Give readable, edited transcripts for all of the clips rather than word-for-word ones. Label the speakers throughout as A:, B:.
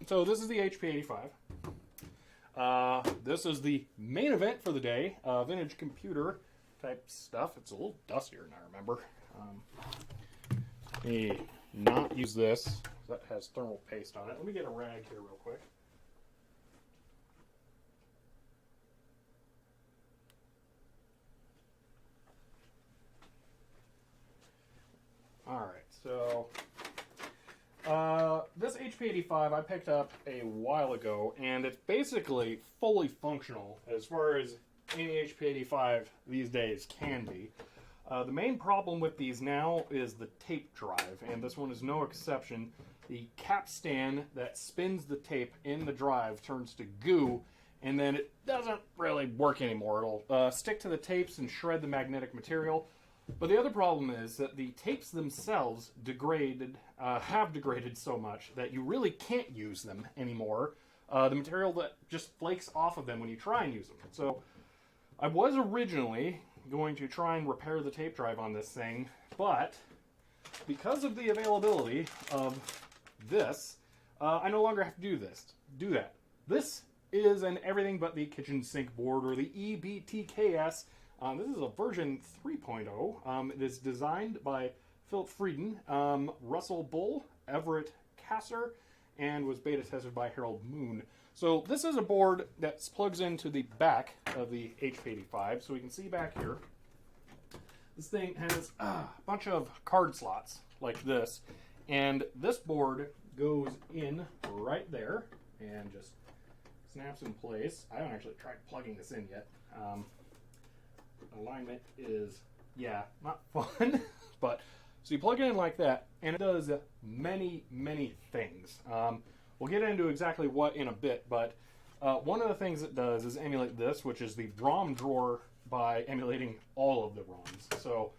A: So this is the HP-85. This is the main event for the day, vintage computer type stuff. It's a little dustier than I remember. Let me not use this. That has thermal paste on it. Let me get a rag here real quick. Alright, so this HP-85 I picked up a while ago, and it's basically fully functional as far as any HP-85 these days can be. The main problem with these now is the tape drive, and this one is no exception. The capstan that spins the tape in the drive turns to goo, and then it doesn't really work anymore. It'll stick to the tapes and shred the magnetic material. But the other problem is that the tapes themselves have degraded so much that you really can't use them anymore. The material that just flakes off of them when you try and use them. So I was originally going to try and repair the tape drive on this thing, but because of the availability of this, I no longer have to do that. This is an everything but the kitchen sink board, or the EBTKS. This is a version 3.0. It is designed by Philip Frieden, Russell Bull, Everett Kasser, and was beta tested by Harold Moon. So this is a board that plugs into the back of the HP-85. So we can see back here, this thing has a bunch of card slots like this. And this board goes in right there and just snaps in place. I haven't actually tried plugging this in yet. Alignment is, yeah, not fun. But so you plug it in like that, and it does many, many things. We'll get into exactly what in a bit, but one of the things it does is emulate this, which is the ROM drawer, by emulating all of the ROMs. So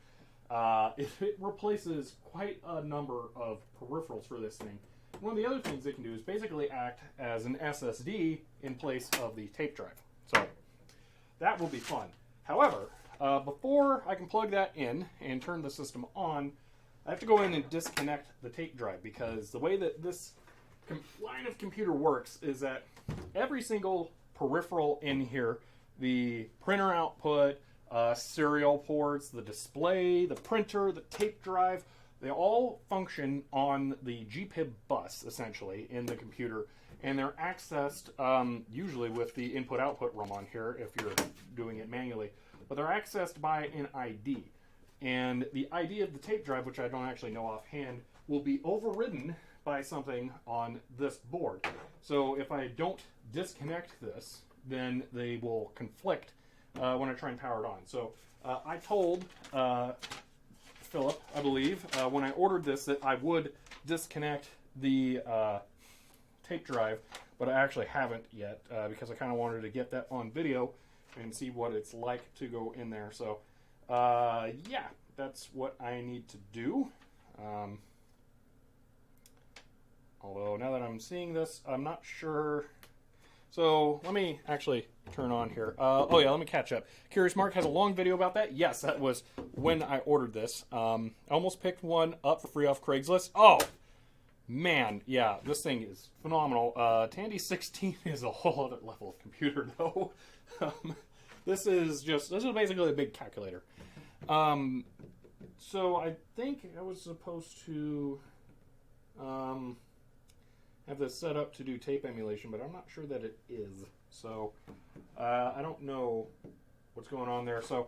A: it replaces quite a number of peripherals for this thing. One of the other things it can do is basically act as an SSD in place of the tape drive. So that will be fun. However, before I can plug that in and turn the system on, I have to go in and disconnect the tape drive, because the way that this line of computer works is that every single peripheral in here, the printer output, serial ports, the display, the printer, the tape drive, they all function on the GPIB bus, essentially, in the computer. And they're accessed usually with the input-output Rom on here, if you're doing it manually. But they're accessed by an ID. And the ID of the tape drive, which I don't actually know offhand, will be overridden by something on this board. So if I don't disconnect this, then they will conflict when I try and power it on. So I told Philip, I believe, when I ordered this, that I would disconnect the tape drive, but I actually haven't yet, because I kind of wanted to get that on video and see what it's like to go in there. So yeah, that's what I need to do. Although now that I'm seeing this, I'm not sure. So let me actually turn on here. Oh yeah, let me catch up. Curious Mark has a long video about that. Yes, that was when I ordered this. I almost picked one up for free off Craigslist. Oh man, yeah, this thing is phenomenal. Tandy 16 is a whole other level of computer though. This is basically a big calculator. So I think I was supposed to have this set up to do tape emulation, but I'm not sure that it is. So I don't know what's going on there. So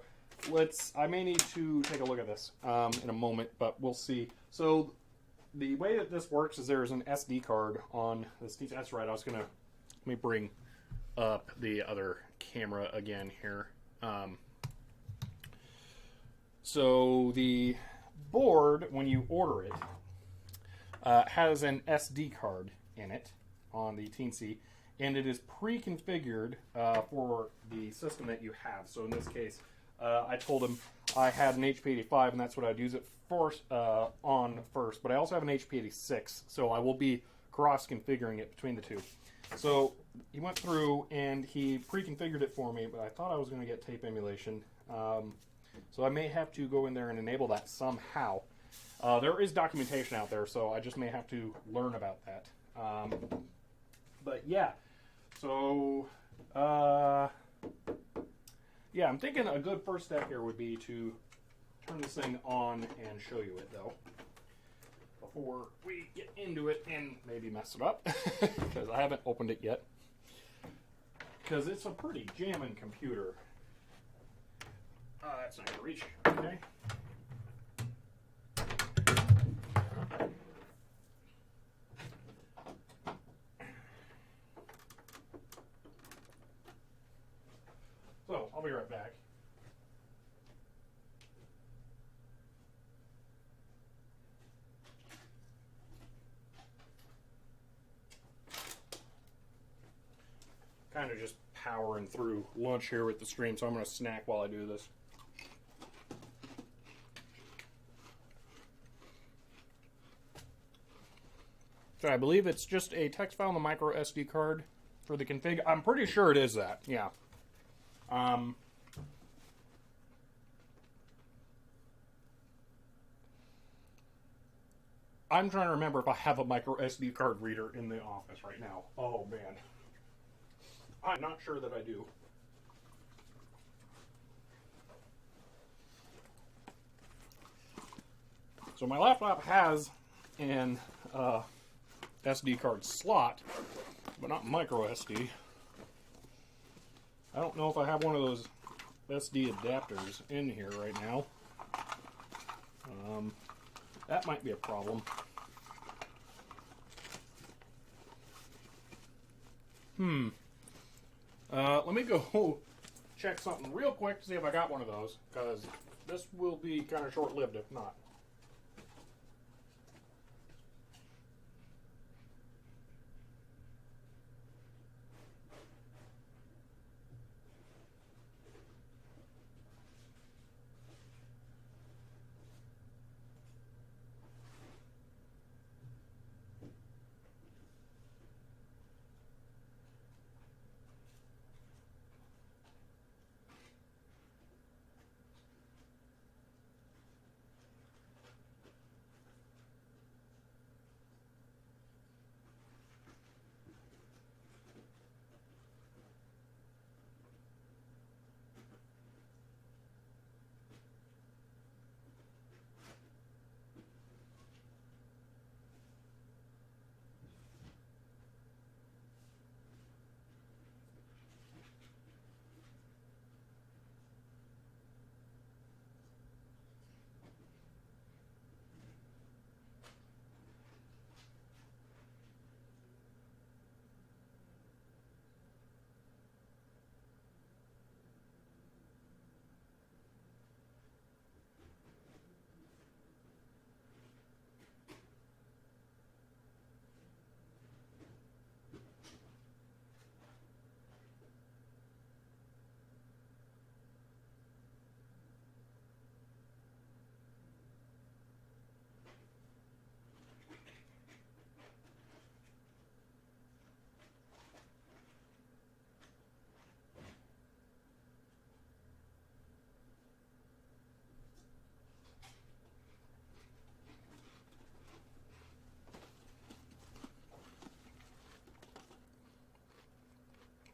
A: I may need to take a look at this in a moment, but we'll see. So the way that this works is there's an SD card on this. That's right. Let me bring up the other camera again here. So the board, when you order it, has an SD card in it on the Teensy, and it is pre-configured for the system that you have. So in this case, I told him I had an HP-85, and that's what I'd use it on first. But I also have an HP-86, so I will be cross-configuring it between the two. So he went through and he pre-configured it for me, but I thought I was going to get tape emulation. So I may have to go in there and enable that somehow. There is documentation out there, so I just may have to learn about that. yeah. So, yeah, I'm thinking a good first step here would be to turn this thing on and show you it, though, before we get into it and maybe mess it up, because I haven't opened it yet. Because it's a pretty jamming computer. That's not going to reach. Okay. So, I'll be right back. Kind of just powering through lunch here with the stream, so I'm going to snack while I do this. So I believe it's just a text file on the micro SD card for the config. I'm pretty sure it is that, yeah. I'm trying to remember if I have a micro SD card reader in the office right now. Oh, man. I'm not sure that I do. So my laptop has an SD card slot, but not micro SD. I don't know if I have one of those SD adapters in here right now. That might be a problem. Let me go check something real quick to see if I got one of those, because this will be kind of short-lived if not.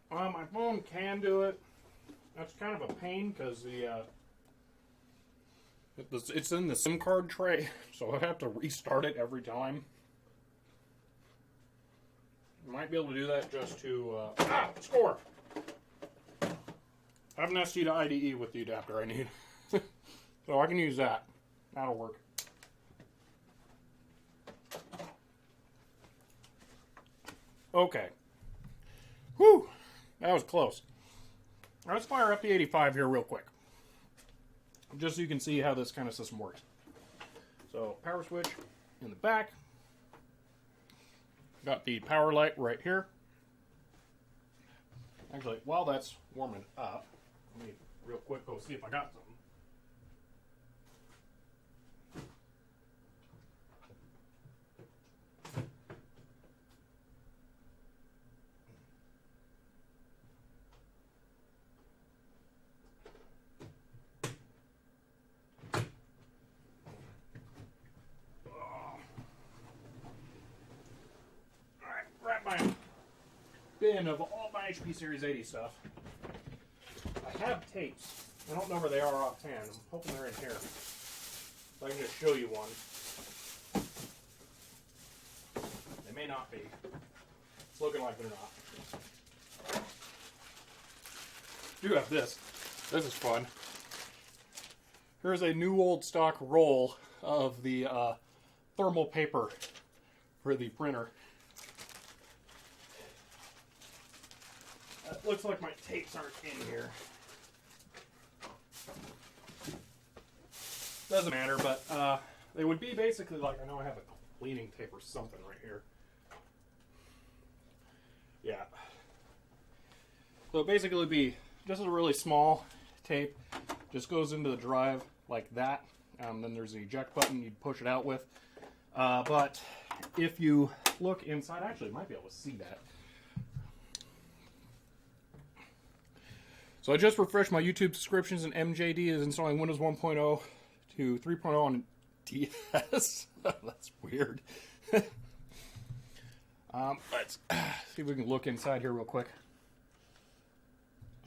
A: My phone can do it. That's kind of a pain because it's in the SIM card tray, so I have to restart it every time. Might be able to do that just to score. I have an SD to IDE with the adapter I need, so I can use that. That'll work. Okay. Whew. That was close. Let's fire up the 85 here real quick, just so you can see how this kind of system works. So, power switch in the back. Got the power light right here. Actually, while that's warming up, let me real quick go see if I got something. bin of all my HP Series 80 stuff. I have tapes. I don't know where they are offhand. I'm hoping they're in here. So I can just show you one. They may not be. It's looking like they're not. I do have this. This is fun. Here's a new old stock roll of the thermal paper for the printer. It looks like my tapes aren't in here. Doesn't matter, but they would be basically like, I know I have a cleaning tape or something right here. Yeah. So basically it'd be just a really small tape. Just goes into the drive like that. Then there's an eject button you'd push it out with. But if you look inside, actually, you might be able to see that. So I just refreshed my YouTube subscriptions, and MJD is installing Windows 1.0 to 3.0 on DS. That's weird. Let's see if we can look inside here real quick.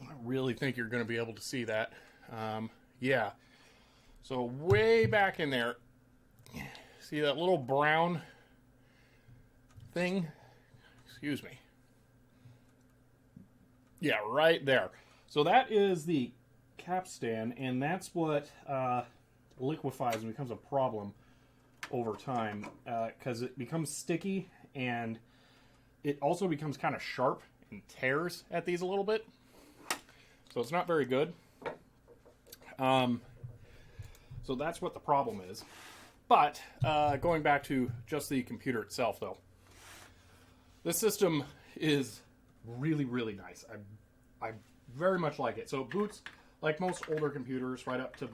A: I really think you're going to be able to see that. Yeah. So way back in there, see that little brown thing? Excuse me. Yeah, right there. So that is the capstan, and that's what liquefies and becomes a problem over time, because it becomes sticky, and it also becomes kind of sharp and tears at these a little bit. So it's not very good. So that's what the problem is. But going back to just the computer itself, though, this system is really, really nice. I very much like it. So it boots like most older computers right up to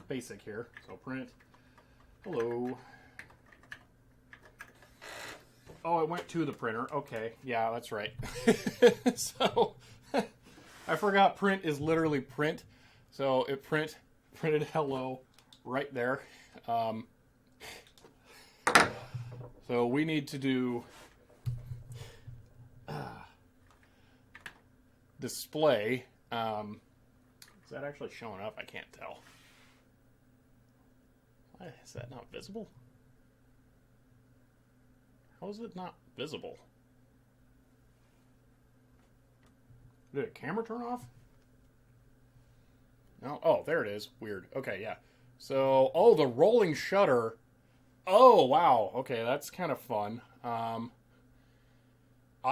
A: basic here. So print. Hello. Oh, it went to the printer. Okay, yeah, that's right. So I forgot print is literally print. So it printed hello right there. So we need to do display. Is that actually showing up? I can't tell. Why is that not visible? How is it not visible? Did the camera turn off? No. Oh, there it is. Weird. Okay, yeah. So, oh, the rolling shutter. Oh, wow. Okay, that's kind of fun. I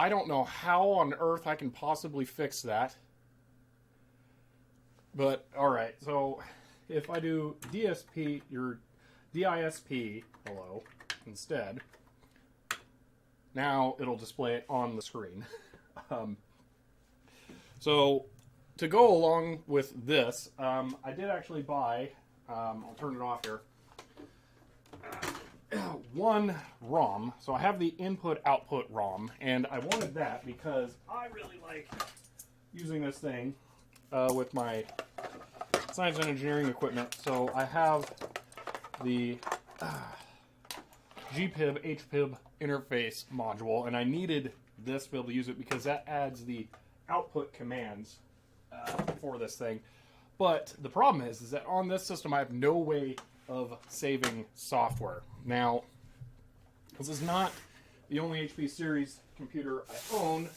A: don't know how on earth I can possibly fix that. But, alright, so if I do DSP, your DISP, hello, instead, now it'll display it on the screen. So, to go along with this, I did actually buy, I'll turn it off here, one ROM. So I have the Output Rom, and I wanted that because I really like using this thing with my science and engineering equipment. So I have the GPIB HPIB interface module, and I needed this to be able to use it because that adds the output commands for this thing. But the problem is that on this system I have no way of saving software. Now, this is not the only HP series computer I own.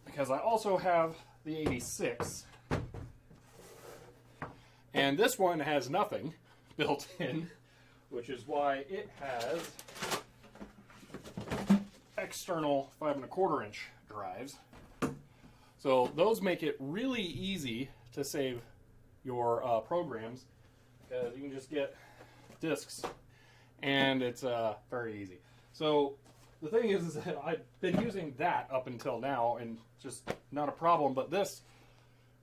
A: Because I also have the 86. And this one has nothing built in, which is why it has external 5 1/4 inch drives. So those make it really easy to save your programs, because you can just get disks and it's very easy. So the thing is that I've been using that up until now and just not a problem, but this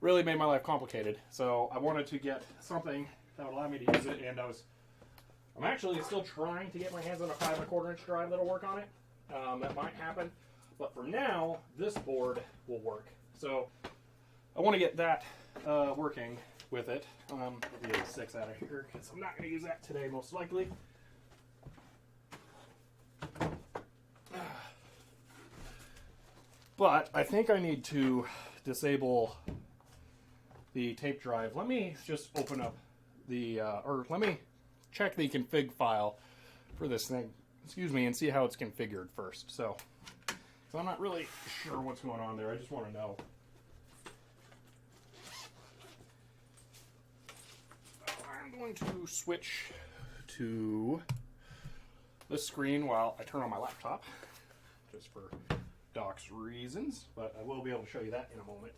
A: really made my life complicated. So I wanted to get something that would allow me to use it, and I'm actually still trying to get my hands on a 5 1/4 inch drive that'll work on it. That might happen, but for now, this board will work. So I want to get that working with it. I'll get the 6 out of here because I'm not going to use that today, most likely. But I think I need to disable the tape drive. Let me just open up the, or let me check the config file for this thing, excuse me, and see how it's configured first. So I'm not really sure what's going on there. I just want to know. I'm going to switch to this screen while I turn on my laptop, just for docs reasons, but I will be able to show you that in a moment.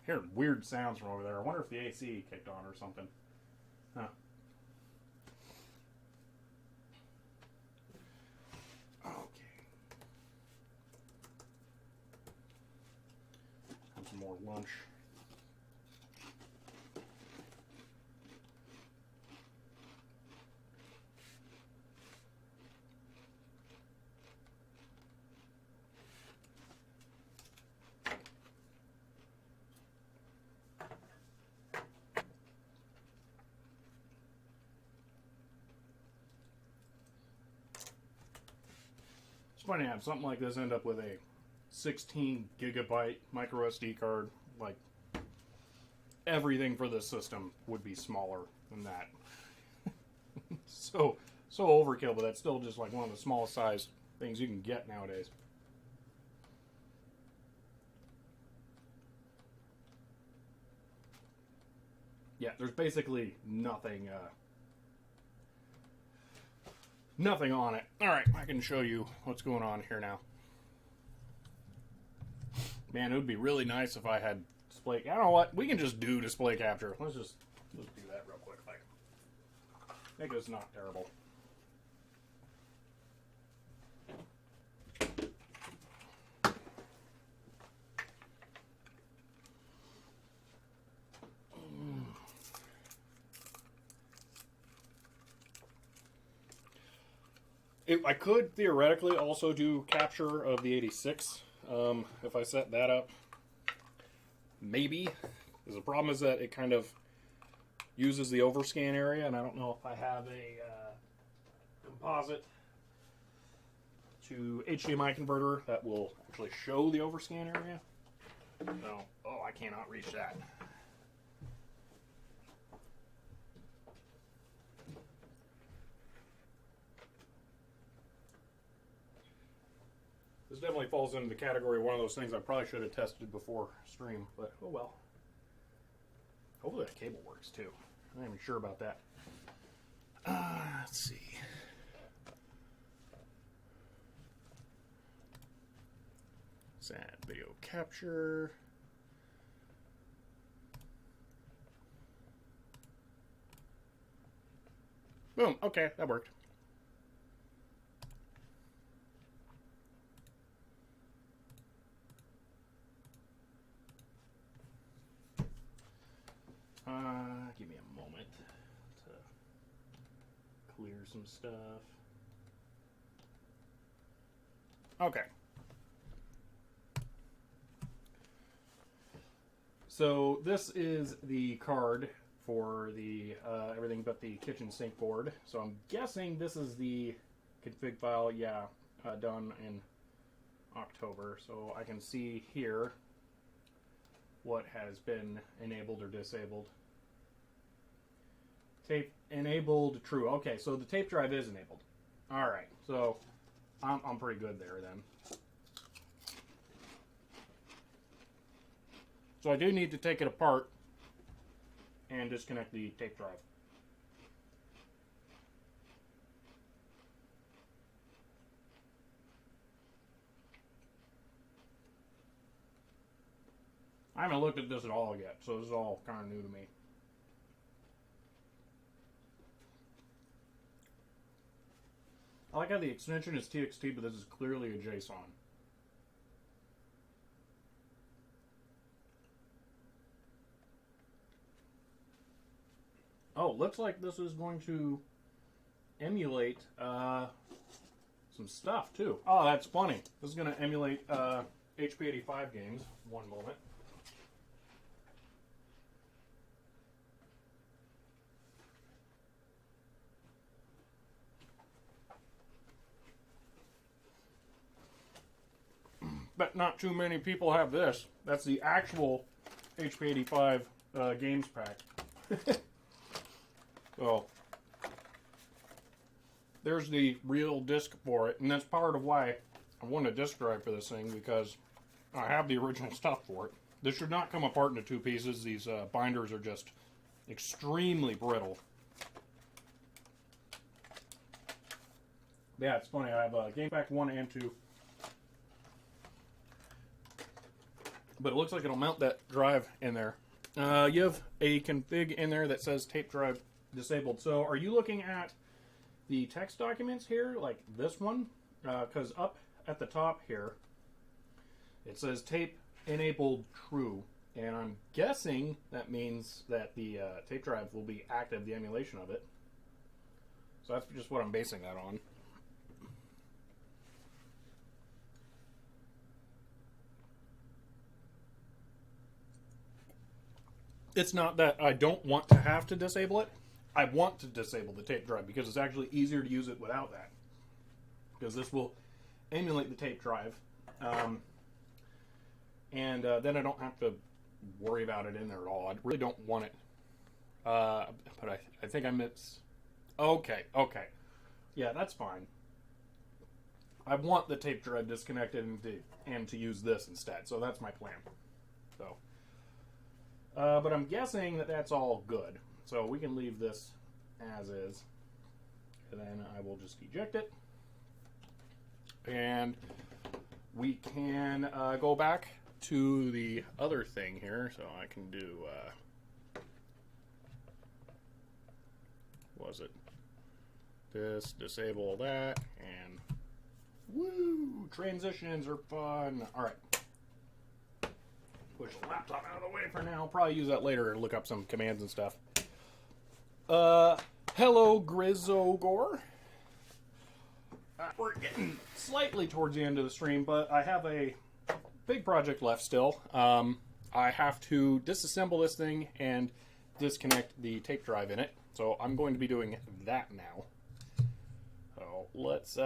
A: Hearing weird sounds from over there. I wonder if the AC kicked on or something. Huh. Okay. Have some more lunch. It's funny to have something like this end up with a 16 gigabyte micro SD card. Like, everything for this system would be smaller than that. so overkill, but that's still just like one of the smallest sized things you can get nowadays. Yeah, there's basically nothing nothing on it. Alright, I can show you what's going on here now. Man, it would be really nice if I had display. I don't know what, we can just do display capture. Let's do that real quick. Like, I think it's not terrible. I could theoretically also do capture of the 86 if I set that up. Maybe. Because the problem is that it kind of uses the overscan area, and I don't know if I have a composite to HDMI converter that will actually show the overscan area. So, oh, I cannot reach that. This definitely falls into the category of one of those things I probably should have tested before stream, but oh well. Hopefully that cable works too. I'm not even sure about that. Let's see. Sad video capture. Boom. Okay, that worked. Give me a moment to clear some stuff. Okay. So this is the card for the everything but the kitchen sink board. So I'm guessing this is the config file, yeah, done in October. So I can see here what has been enabled or disabled. Tape enabled, true. Okay, so the tape drive is enabled. All right, so I'm pretty good there then. So I do need to take it apart and disconnect the tape drive. I haven't looked at this at all yet, so this is all kind of new to me. I like how the extension is TXT, but this is clearly a JSON. Oh, looks like this is going to emulate some stuff, too. Oh, that's funny. This is going to emulate HP-85 games. One moment. But not too many people have this. That's the actual HP-85 games pack. So, there's the real disc for it, and that's part of why I want a disc drive for this thing, because I have the original stuff for it. This should not come apart into two pieces. These binders are just extremely brittle. Yeah, it's funny. I have Game Pack 1 and 2. But it looks like it'll mount that drive in there. You have a config in there that says tape drive disabled. So are you looking at the text documents here, like this one? Because up at the top here, it says tape enabled true. And I'm guessing that means that the tape drive will be active, the emulation of it. So that's just what I'm basing that on. It's not that I don't want to have to disable it. I want to disable the tape drive because it's actually easier to use it without that. Because this will emulate the tape drive. And then I don't have to worry about it in there at all. I really don't want it. But I think I missed... Okay. Yeah, that's fine. I want the tape drive disconnected and to use this instead. So that's my plan. So... but I'm guessing that that's all good. So we can leave this as is. And then I will just eject it. And we can go back to the other thing here. So I can do, what was it? This, disable that, and woo! Transitions are fun. All right. Push the laptop out of the way for now. Probably use that later to look up some commands and stuff. Hello, Grizzogore. We're getting slightly towards the end of the stream, but I have a big project left still. I have to disassemble this thing and disconnect the tape drive in it. So I'm going to be doing that now. So let's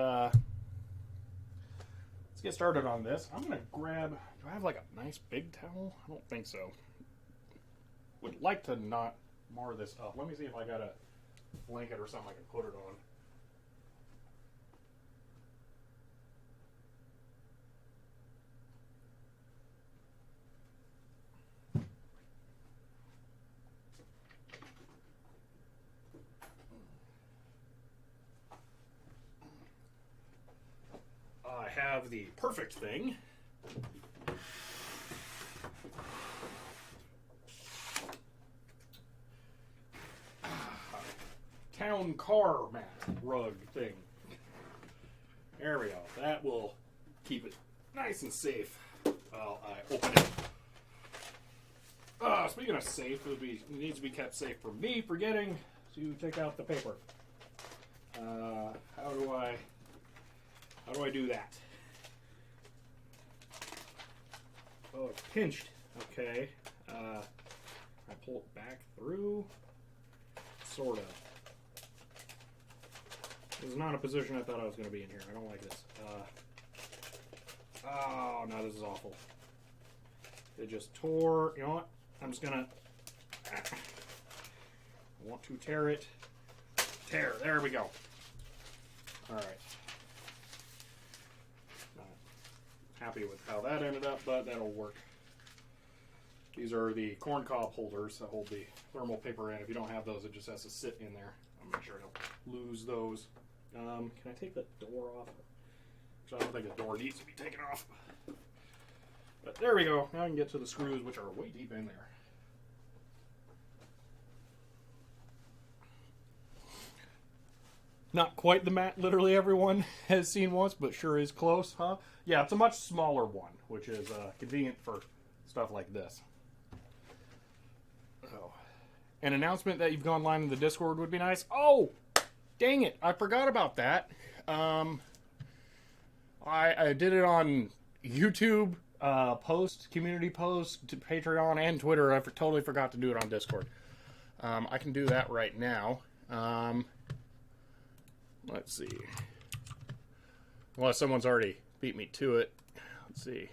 A: get started on this. I'm going to grab... Do I have like a nice big towel? I don't think so. Would like to not mar this up. Let me see if I got a blanket or something I can put it on. I have the perfect thing. Town car mat rug thing. There we go. That will keep it nice and safe while I open it. Speaking of safe, it needs to be kept safe for me forgetting to take out the paper. How do I do that? Oh, it's pinched. Okay. I pull it back through. Sort of. This is not a position I thought I was going to be in here. I don't like this. Oh, no, this is awful. It just tore. You know what? I'm just going to... I want to tear it. Tear. There we go. All right. Not happy with how that ended up, but that'll work. These are the corn cob holders that hold the thermal paper in. If you don't have those, it just has to sit in there. I'll make sure I don't lose those. Can I take the door off? I don't think the door needs to be taken off. But there we go. Now I can get to the screws, which are way deep in there. Not quite the mat literally everyone has seen once, but sure is close, huh? Yeah, it's a much smaller one, which is convenient for stuff like this. Oh. An announcement that you've gone live in the Discord would be nice. Oh, dang it. I forgot about that. I did it on YouTube, community post, to Patreon, and Twitter. I totally forgot to do it on Discord. I can do that right now. Let's see. Unless someone's already beat me to it. Let's see.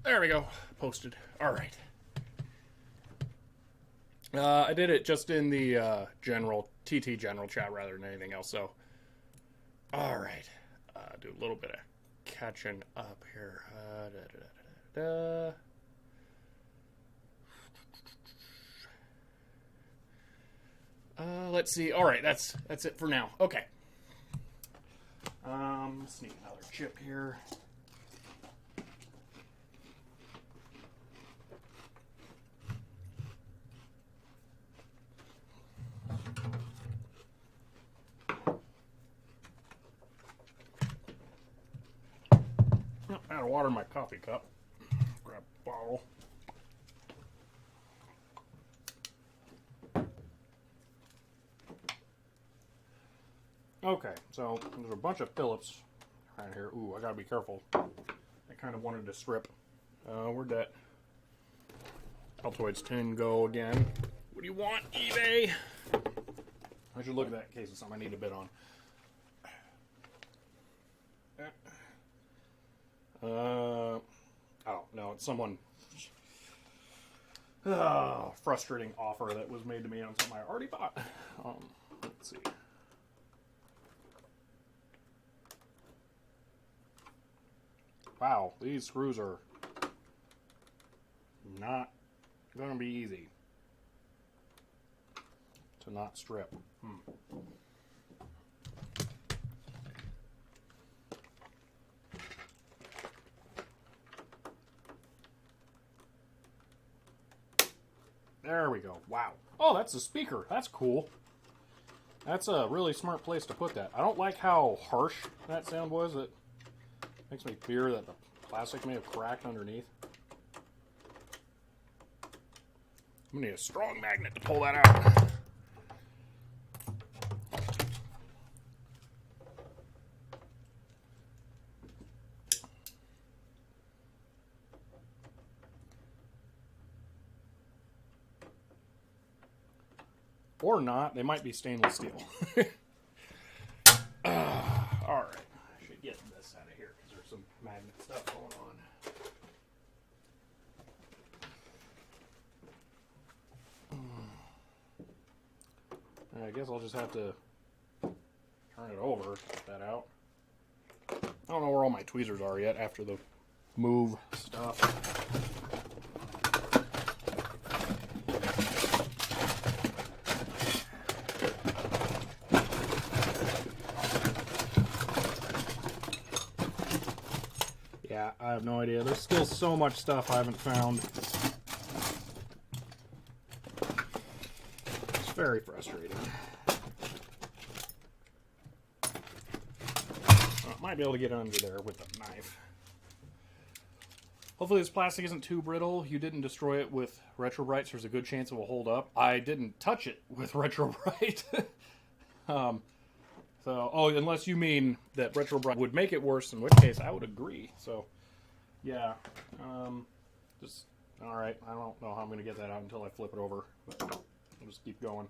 A: There we go. Posted. All right. I did it just in the TT general chat rather than anything else. So, all right. Do a little bit of catching up here. Let's see. All right, that's it for now. Okay. Let's need another chip here. Out of water in my coffee cup. Grab a bottle. Okay, so there's a bunch of Phillips right here. Ooh, I gotta be careful. I kind of wanted to strip. Where'd that Altoids tin go again? What do you want, eBay? I should look at that in case it's something I need a bid on. Oh, no, it's someone frustrating offer that was made to me on something I already bought. Let's see. Wow, these screws are not going to be easy to not strip. There we go. Wow. Oh, that's a speaker. That's cool. That's a really smart place to put that. I don't like how harsh that sound was. It makes me fear that the plastic may have cracked underneath. I'm gonna need a strong magnet to pull that out. Or not. They might be stainless steel. Alright. I should get this out of here because there's some magnet stuff going on. I guess I'll just have to turn it over, get that out. I don't know where all my tweezers are yet after the move stuff. Yeah, I have no idea. There's still so much stuff I haven't found. It's very frustrating. I might be able to get under there with a knife. Hopefully this plastic isn't too brittle. You didn't destroy it with Retrobrite, so there's a good chance it will hold up. I didn't touch it with Retrobrite. So, unless you mean that Retrobrite would make it worse, in which case I would agree. So, yeah. Alright, I don't know how I'm going to get that out until I flip it over. But I'll just keep going.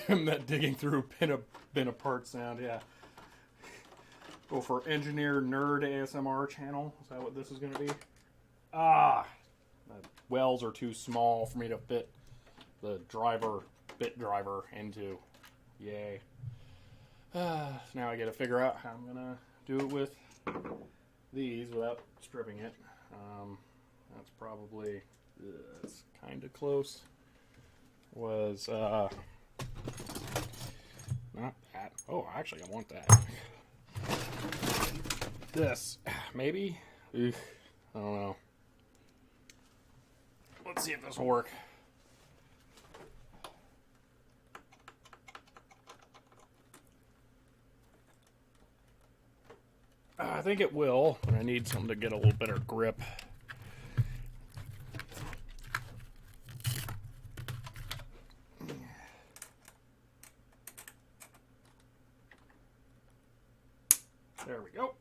A: that digging through bin apart sound, yeah. Go for engineer nerd ASMR channel. Is that what this is going to be? Ah, the wells are too small for me to fit the bit driver into. Yay. So now I got to figure out how I'm going to do it with these without stripping it. That's probably, that's kind of close. Was, not that. Oh, actually, I want that. This, maybe? Ugh, I don't know. Let's see if this will work. I think it will, but I need something to get a little better grip. There we go.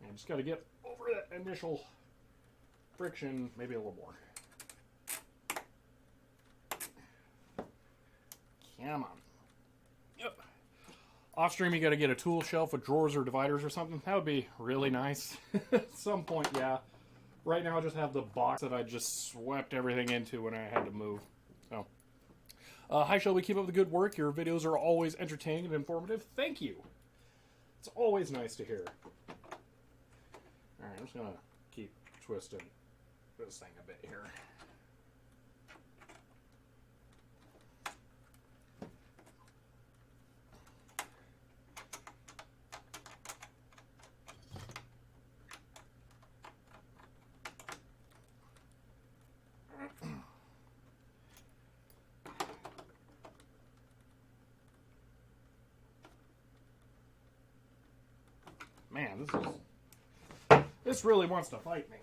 A: I just got to get over that initial friction, maybe a little more. Come on. Yep. Off stream, you got to get a tool shelf with drawers or dividers or something. That would be really nice. At some point, yeah. Right now, I just have the box that I just swept everything into when I had to move. So, hi, Shelby. Keep up the good work. Your videos are always entertaining and informative. Thank you. It's always nice to hear. Alright, I'm just going to keep twisting this thing a bit here. Man, this really wants to fight me.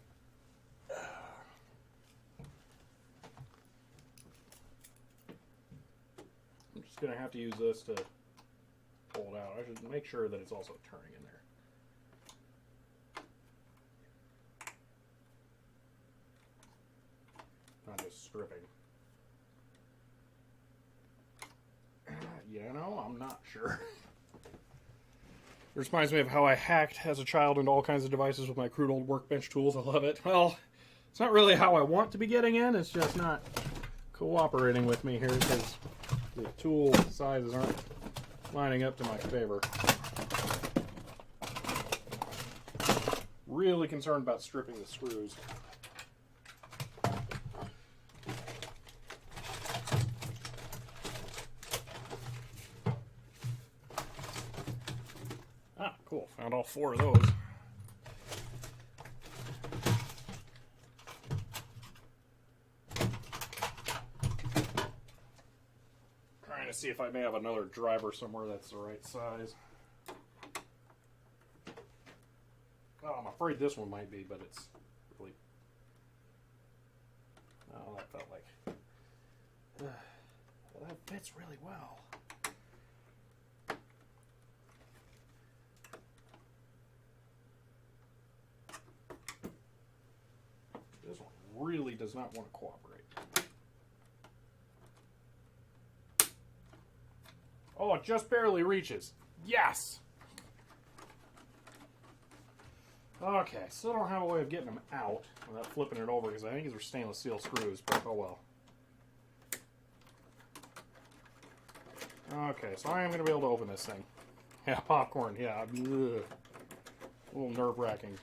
A: I'm just going to have to use this to pull it out. I should make sure that it's also turning in there. Not just stripping. You know, I'm not sure. It reminds me of how I hacked as a child into all kinds of devices with my crude old workbench tools. I love it. Well, it's not really how I want to be getting in. It's just not cooperating with me here because the tool sizes aren't lining up to my favor. Really concerned about stripping the screws. Cool, found all 4 of those. Trying to see if I may have another driver somewhere that's the right size. Oh, I'm afraid this one might be, but it's really... Oh, that felt like... well, that fits really well. This one really does not want to cooperate. Oh, it just barely reaches. Yes! Okay, still don't have a way of getting them out without flipping it over because I think these are stainless steel screws, but oh well. Okay, so I am going to be able to open this thing. Yeah, popcorn, yeah. Ugh. A little nerve-wracking.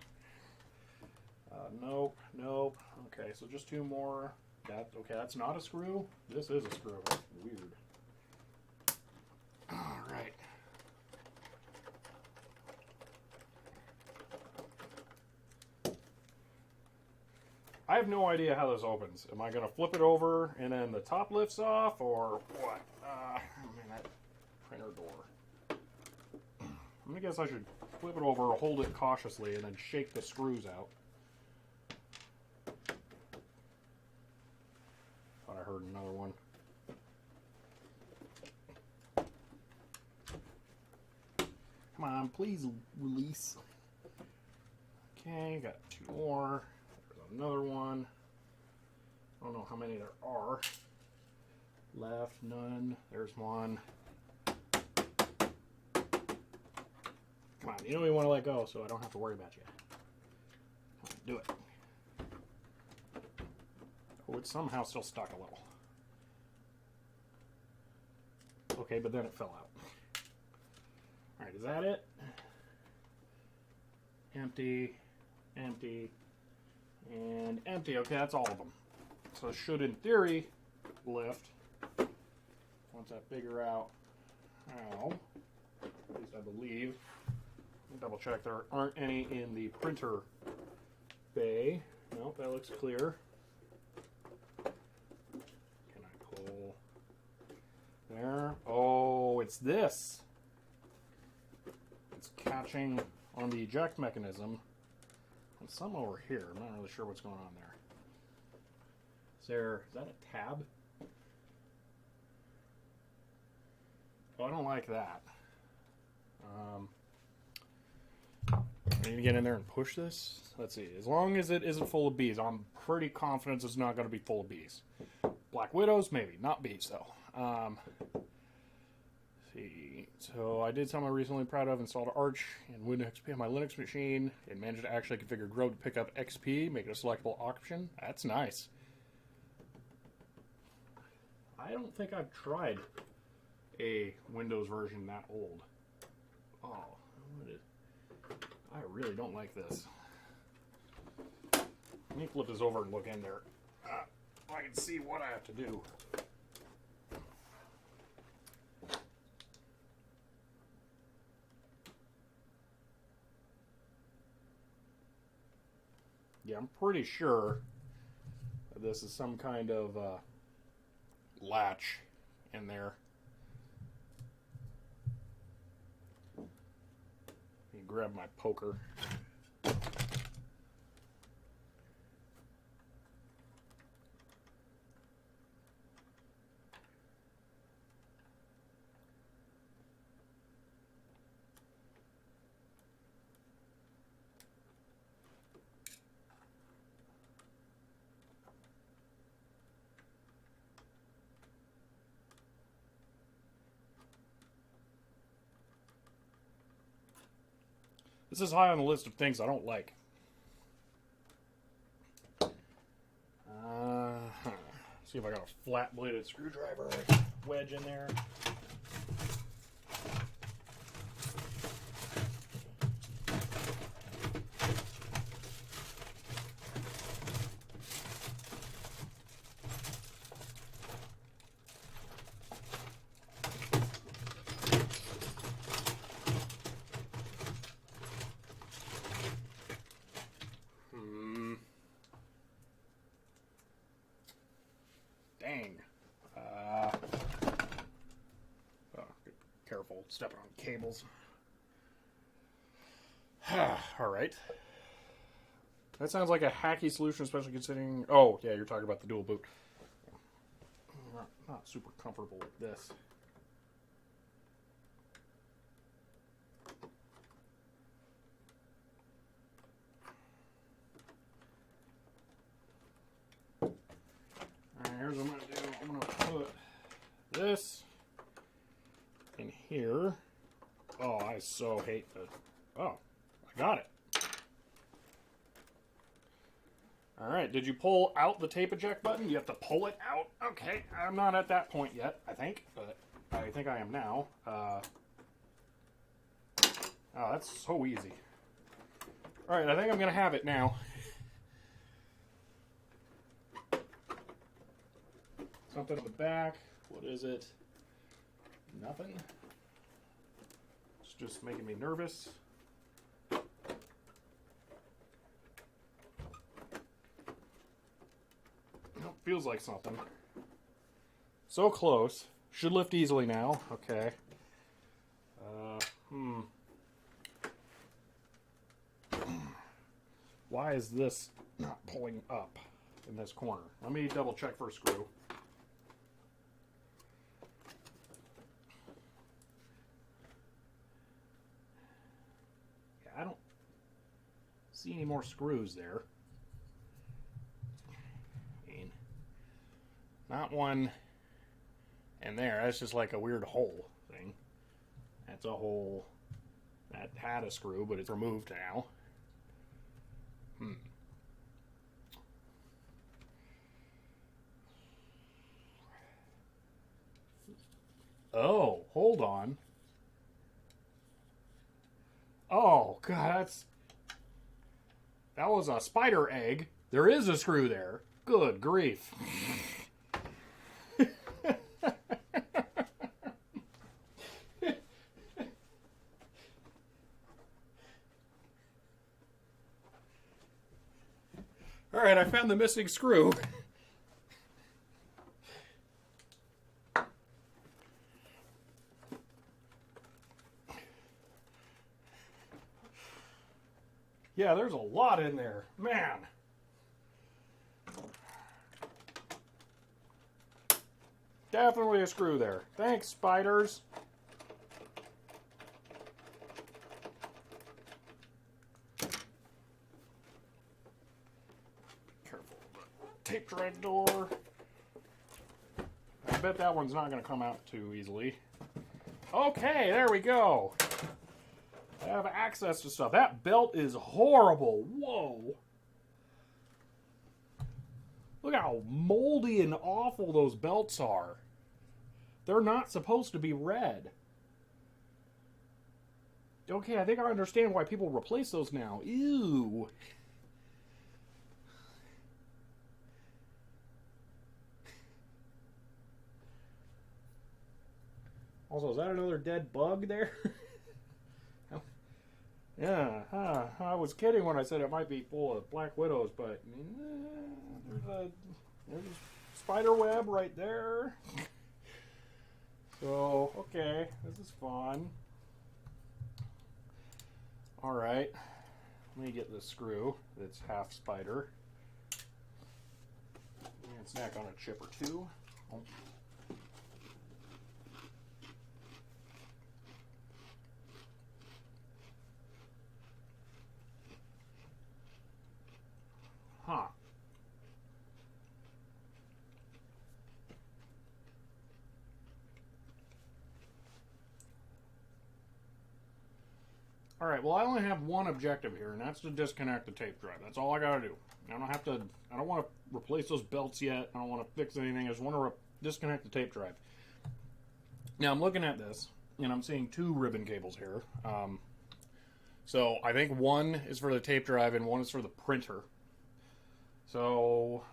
A: Nope, nope. Okay, so just 2 more. Okay, that's not a screw. This is a screw. That's weird. Alright. I have no idea how this opens. Am I going to flip it over and then the top lifts off, or what? Man, that printer door. I'm going to guess I should flip it over, hold it cautiously, and then shake the screws out. Thought I heard another one. Come on, please release. Okay, got 2 more. There's another one. I don't know how many there are. Left, none. There's one. Come on, you know you want to let go so I don't have to worry about you. Come on, do it. Oh, it's somehow still stuck a little. Okay, but then it fell out. Alright, is that it? Empty, empty, and empty. Okay, that's all of them. So it should, in theory, lift. Once I figure out how, at least I believe. Double check there aren't any in the printer bay. Nope, that looks clear. Can I pull there? Oh, it's this. It's catching on the eject mechanism. And some over here. I'm not really sure what's going on there. Is that a tab? Oh, I don't like that. I need to get in there and push this. Let's see. As long as it isn't full of bees, I'm pretty confident it's not going to be full of bees. Black widows, maybe. Not bees, though. Let's see. So I did something I'm recently proud of. Installed Arch and Windows XP on my Linux machine. And managed to actually configure Grove to pick up XP, make it a selectable option. That's nice. I don't think I've tried a Windows version that old. Oh, what is... I really don't like this. Let me flip this over and look in there. I can see what I have to do. Yeah, I'm pretty sure this is some kind of latch in there. Grab my poker. This is high on the list of things I don't like. See if I got a flat-bladed screwdriver wedge in there. Dang. Careful stepping on cables. Alright. That sounds like a hacky solution, especially considering... Oh, yeah, you're talking about the dual boot. Not super comfortable with this. Alright, here's what I'm going to do. I'm going to put this in here. Oh, I so hate the... Oh, I got it. Alright, did you pull out the tape eject button? You have to pull it out? Okay, I'm not at that point yet, I think, but I think I am now. Oh, that's so easy. Alright, I think I'm going to have it now. Something on the back. What is it? Nothing. It's just making me nervous. Nope, feels like something. So close. Should lift easily now. Okay. Why is this not pulling up in this corner? Let me double check for a screw. I don't see any more screws there. I mean, not one in there. That's just like a weird hole thing. That's a hole that had a screw, but it's removed now. Oh, hold on. Oh, God, that was a spider egg. There is a screw there. Good grief. All right, I found the missing screw. Yeah, there's a lot in there. Man. Definitely a screw there. Thanks, spiders. Careful. Tape drive door. I bet that one's not going to come out too easily. Okay, there we go. I have access to stuff. That belt is horrible. Whoa. Look how moldy and awful those belts are. They're not supposed to be red. Okay, I think I understand why people replace those now. Ew. Also, is that another dead bug there? Yeah, I was kidding when I said it might be full of black widows, but there's a spider web right there. So, okay, this is fun. Alright, let me get this screw that's half spider. And snack on a chip or two. Oh. Huh. Alright, well I only have one objective here, and that's to disconnect the tape drive. That's all I gotta do. I don't want to replace those belts yet. I don't want to fix anything. I just want to disconnect the tape drive. Now I'm looking at this, and I'm seeing two ribbon cables here. So I think one is for the tape drive and one is for the printer. So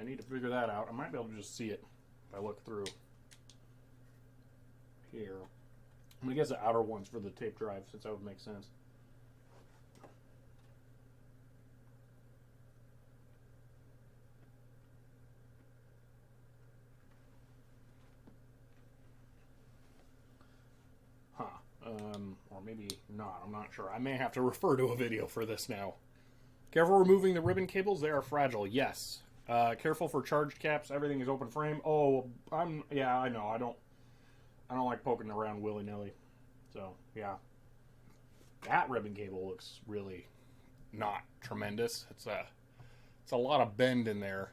A: I need to figure that out. I might be able to just see it if I look through here. I'm going to guess the outer one's for the tape drive, since that would make sense. Huh. Or maybe not. I'm not sure. I may have to refer to a video for this now. Careful removing the ribbon cables. They are fragile. Yes. Careful for charged caps. Everything is open frame. Oh, yeah, I know. I don't like poking around willy-nilly. So, yeah. That ribbon cable looks really not tremendous. It's a lot of bend in there.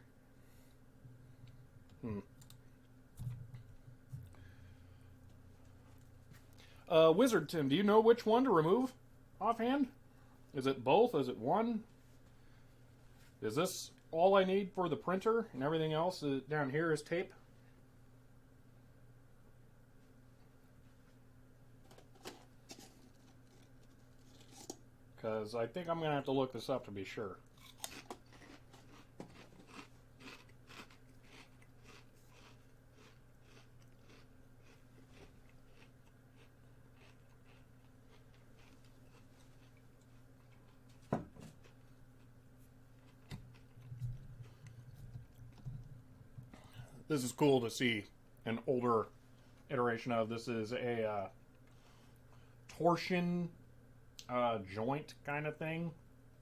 A: Wizard Tim, do you know which one to remove offhand? Is it both? Is it one? Is this all I need for the printer, and everything else down here is tape? Because I think I'm going to have to look this up to be sure. This is cool to see an older iteration of. This is a torsion joint kind of thing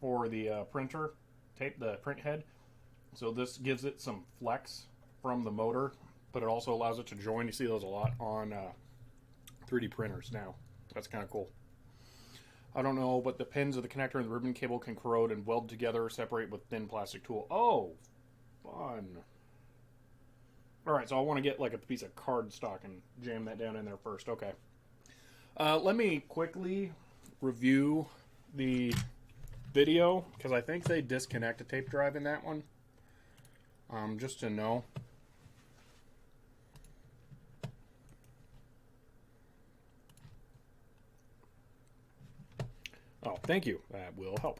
A: for the printer, the print head. So this gives it some flex from the motor, but it also allows it to join. You see those a lot on 3D printers now. That's kind of cool. I don't know, but the pins of the connector and the ribbon cable can corrode and weld together or separate with thin plastic tool. Oh, fun. Alright, so I want to get like a piece of cardstock and jam that down in there first. Okay. Let me quickly review the video, because I think they disconnect a tape drive in that one. Just to know. Oh, thank you. That will help.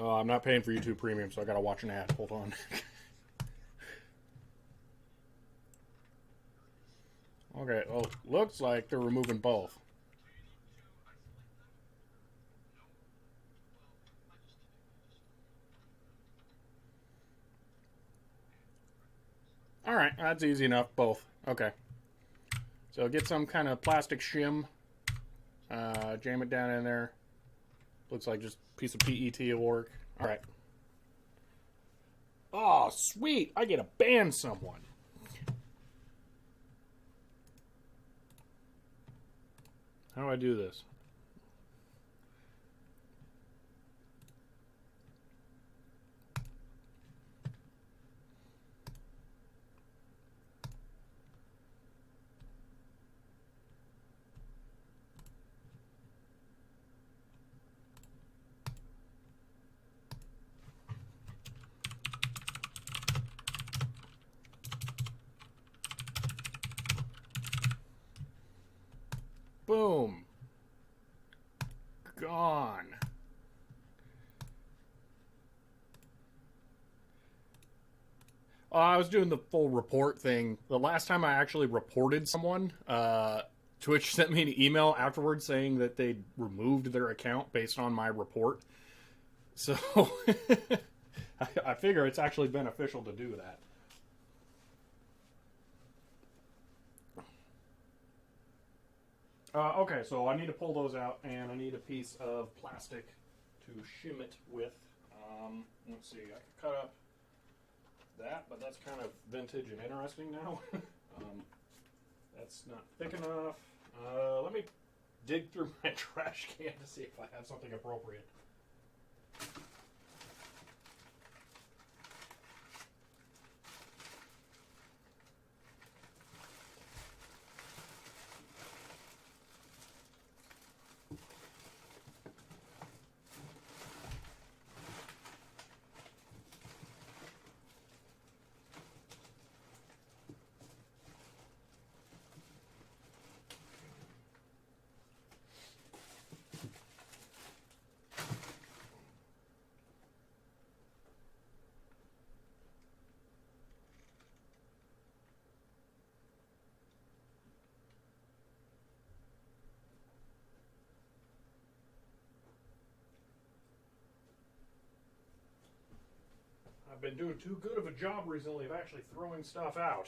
A: I'm not paying for YouTube Premium, so I gotta watch an ad. Hold on. Okay, well, looks like they're removing both. Alright, that's easy enough. Both. Okay. So get some kind of plastic shim. Jam it down in there. Looks like just a piece of PET will work. Alright. Oh, sweet! I get to ban someone. How do I do this? Boom. Gone. I was doing the full report thing. The last time I actually reported someone, Twitch sent me an email afterwards saying that they'd removed their account based on my report. So I figure it's actually beneficial to do that. Okay, so I need to pull those out, and I need a piece of plastic to shim it with. Let's see, I can cut up that, but that's kind of vintage and interesting now. That's not thick enough. Let me dig through my trash can to see if I have something appropriate. I've been doing too good of a job recently of actually throwing stuff out.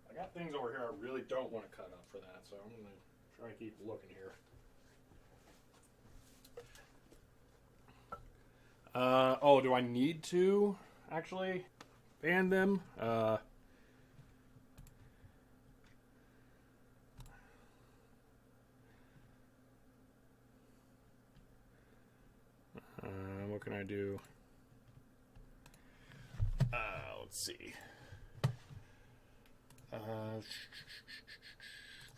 A: I got things over here I really don't want to cut up for that, so I'm going to try and keep looking here. Oh, do I need to actually ban them? What can I do? Let's see.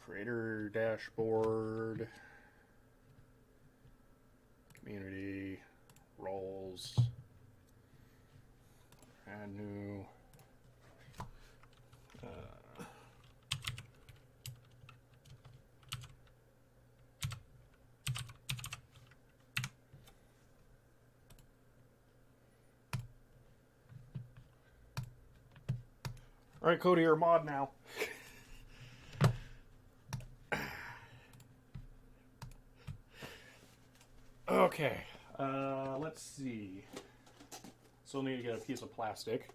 A: Creator dashboard, community, roles, add new. All right, Cody, you're a mod now. Okay, let's see. Still need to get a piece of plastic.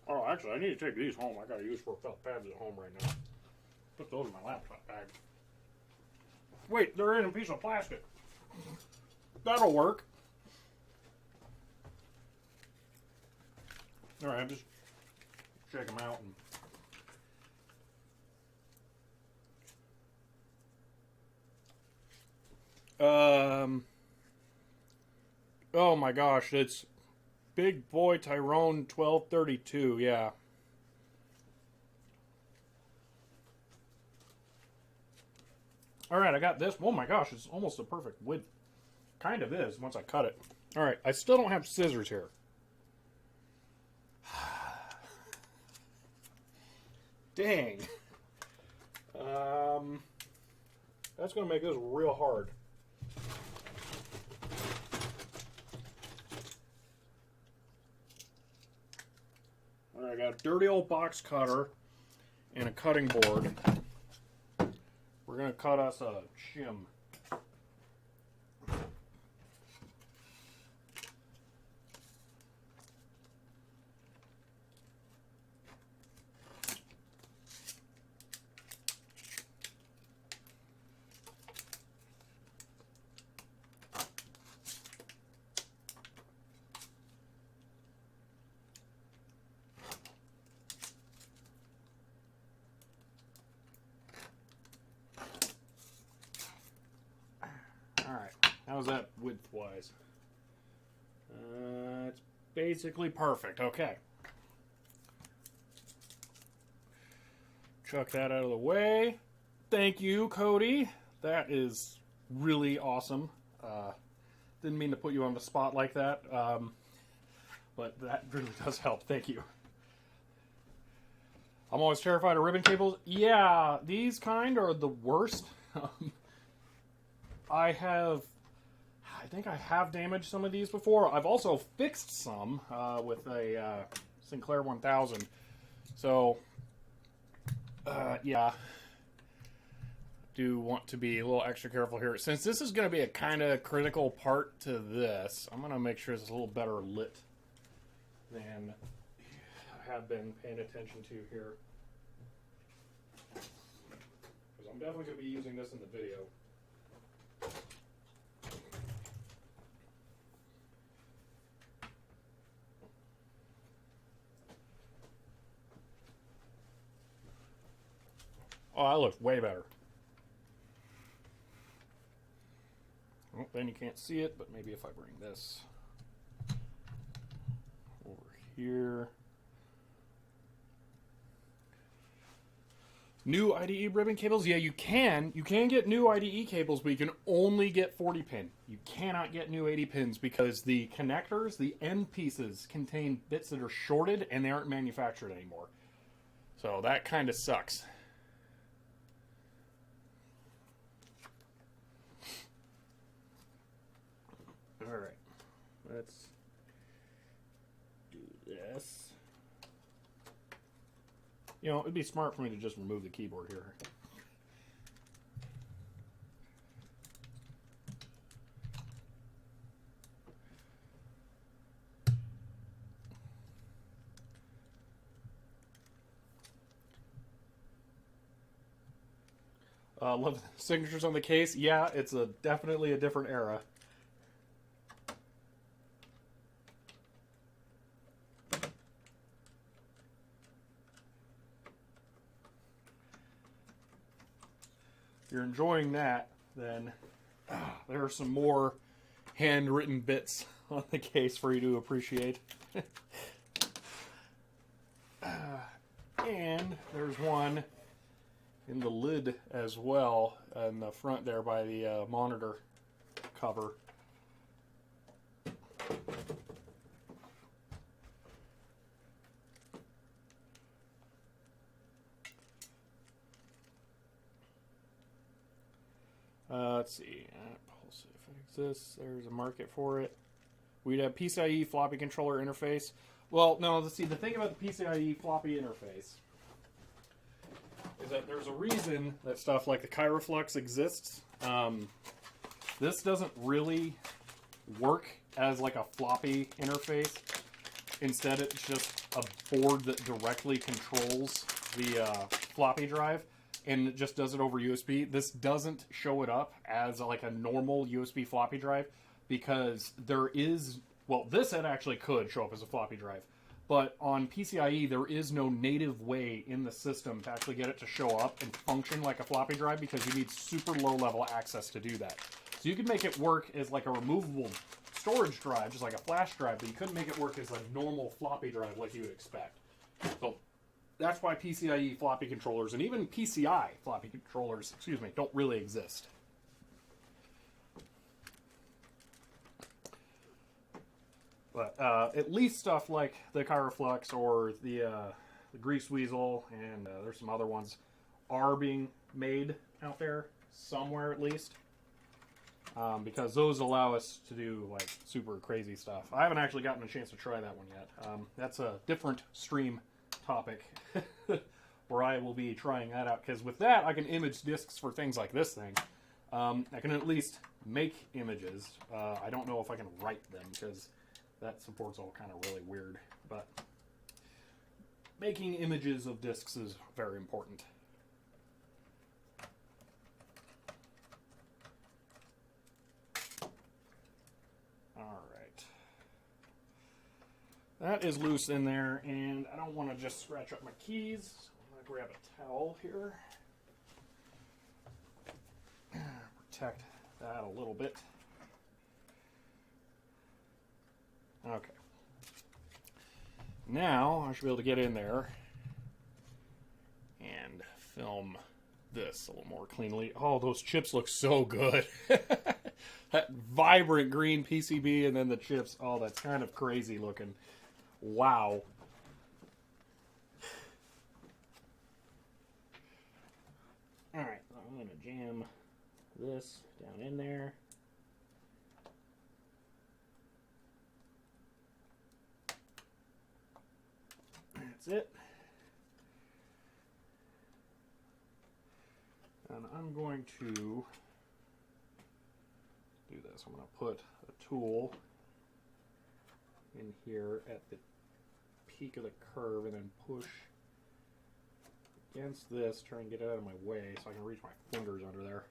A: Oh, actually, Actually, I need to take these home. I got to use for felt pads at home right now. Put those in my laptop bag. Wait, they're in a piece of plastic. That'll work. Alright, just check them out. Oh my gosh, it's Big Boy Tyrone 1232, yeah. Alright, I got this. Oh my gosh, it's almost a perfect width. Kind of is, once I cut it. Alright, I still don't have scissors here. Dang. That's going to make this real hard. Alright, I got a dirty old box cutter and a cutting board. We're going to cut us a shim. Alright, how's that width-wise? It's basically perfect. Okay. Chuck that out of the way. Thank you, Cody. That is really awesome. Didn't mean to put you on the spot like that, but that really does help. Thank you. I'm always terrified of ribbon cables. Yeah, these kind are the worst. I think I have damaged some of these before. I've also fixed some with a Sinclair 1000. So, yeah. Do want to be a little extra careful here. Since this is going to be a kind of critical part to this, I'm going to make sure it's a little better lit than I have been paying attention to here. Because I'm definitely going to be using this in the video. Oh, that looks way better. Well, then you can't see it, but maybe if I bring this over here. New IDE ribbon cables? Yeah, you can. You can get new IDE cables, but you can only get 40 pin. You cannot get new 80 pins because the connectors, the end pieces, contain bits that are shorted and they aren't manufactured anymore. So that kind of sucks. Alright, let's do this. You know, it'd be smart for me to just remove the keyboard here. Love the signatures on the case. Yeah, it's definitely a different era. If you're enjoying that, then there are some more handwritten bits on the case for you to appreciate. And there's one in the lid as well, in the front there by the monitor cover. Let's see. Pulse if it exists. There's a market for it. We'd have PCIe floppy controller interface. Well, no, let's see. The thing about the PCIe floppy interface is that there's a reason that stuff like the Kyroflux exists. This doesn't really work as like a floppy interface. Instead, it's just a board that directly controls the floppy drive, and it just does it over USB. This doesn't show it up as like a normal USB floppy drive because there is, well, this it actually could show up as a floppy drive, but on PCIe there is no native way in the system to actually get it to show up and function like a floppy drive because you need super low level access to do that. So you could make it work as like a removable storage drive, just like a flash drive, but you couldn't make it work as a normal floppy drive like you would expect. So that's why PCIe floppy controllers and even PCI floppy controllers, excuse me, don't really exist. But at least stuff like the Kyroflux or the Grease Weasel, and there's some other ones, are being made out there somewhere at least. Because those allow us to do like super crazy stuff. I haven't actually gotten a chance to try that one yet. That's a different stream topic where I will be trying that out. Because with that, I can image discs for things like this thing. I can at least make images. I don't know if I can write them because that support's all kind of really weird. But making images of discs is very important. That is loose in there, and I don't want to just scratch up my keys. So I'm going to grab a towel here. Protect that a little bit. Okay. Now I should be able to get in there and film this a little more cleanly. Oh, those chips look so good. That vibrant green PCB and then the chips. Oh, that's kind of crazy looking. Wow. Alright, so I'm going to jam this down in there. That's it. And I'm going to do this. I'm going to put a tool in here at the peak of the curve and then push against this, try and get it out of my way so I can reach my fingers under there.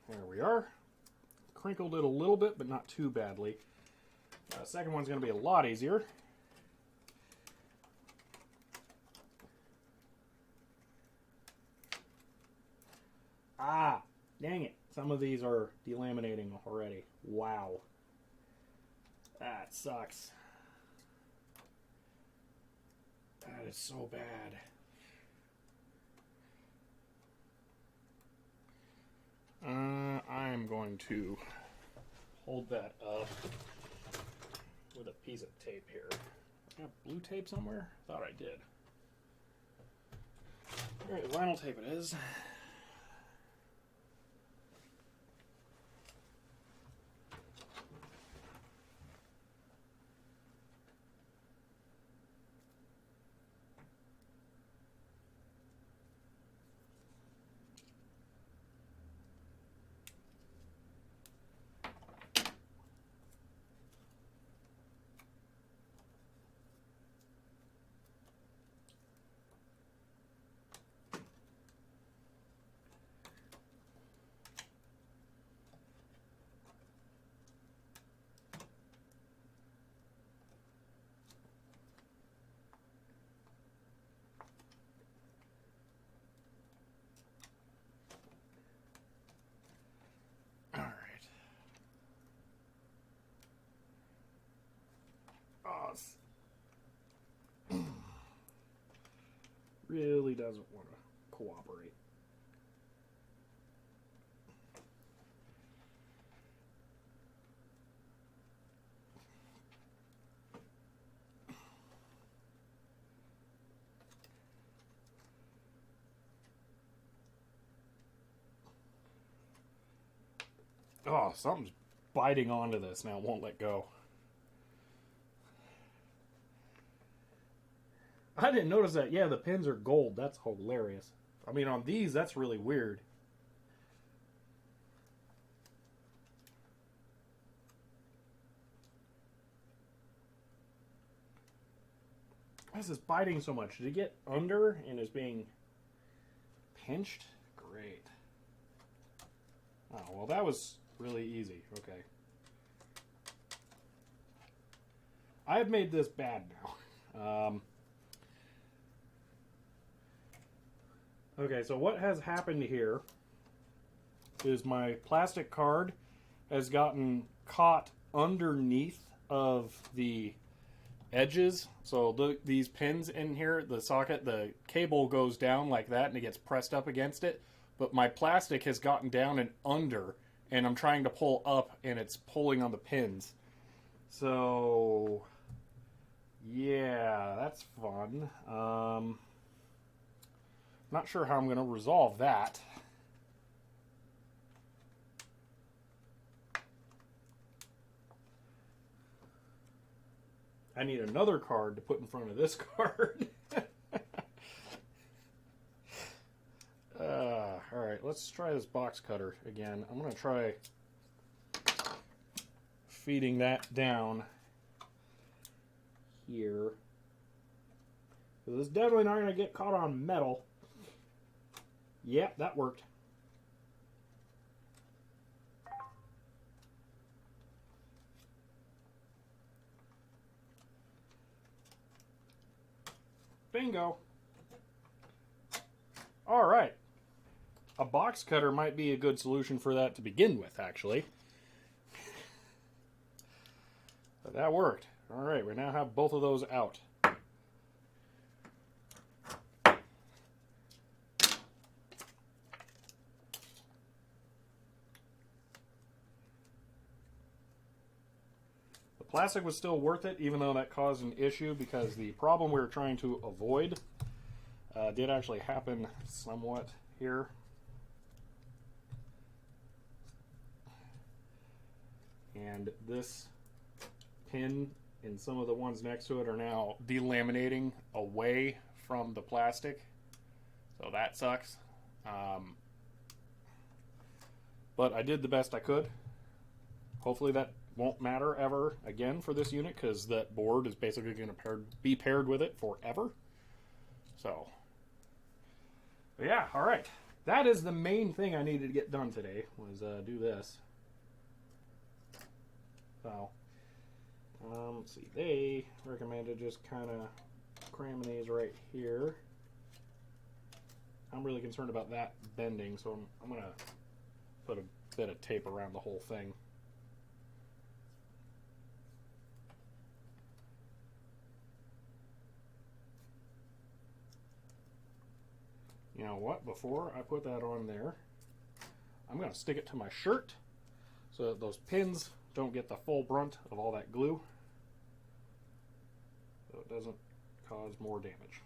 A: There we are. Crinkled it a little bit, but not too badly. Second one's going to be a lot easier. Ah, dang it. Some of these are delaminating already. Wow. That sucks. That is so bad. I'm going to hold that up with a piece of tape here. I got blue tape somewhere? Thought I did. Alright, vinyl tape it is. Really doesn't want to cooperate. Oh, something's biting onto this now. It won't let go. I didn't notice that. Yeah, the pins are gold. That's hilarious. I mean, on these, that's really weird. Why is this biting so much? Did it get under and is being pinched? Great. Oh, well, that was really easy. Okay. I've made this bad now. Okay, so what has happened here is my plastic card has gotten caught underneath of the edges. So these pins in here, the socket, the cable goes down like that and it gets pressed up against it. But my plastic has gotten down and under, and I'm trying to pull up and it's pulling on the pins. So, yeah, that's fun. Not sure how I'm going to resolve that. I need another card to put in front of this card. Alright, let's try this box cutter again. I'm going to try feeding that down here. Because it's definitely not going to get caught on metal. Yep, that worked. Bingo. All right. A box cutter might be a good solution for that to begin with, actually. But that worked. All right, we now have both of those out. Plastic was still worth it, even though that caused an issue, because the problem we were trying to avoid did actually happen somewhat here. And this pin and some of the ones next to it are now delaminating away from the plastic. So that sucks. But I did the best I could. Hopefully that won't matter ever again for this unit, because that board is basically going to be paired with it forever. So, but yeah, all right. That is the main thing I needed to get done today, was do this. So, let's see. They recommended just kind of cramming these right here. I'm really concerned about that bending, so I'm going to put a bit of tape around the whole thing. You know what? Before I put that on there, I'm going to stick it to my shirt so that those pins don't get the full brunt of all that glue, so it doesn't cause more damage.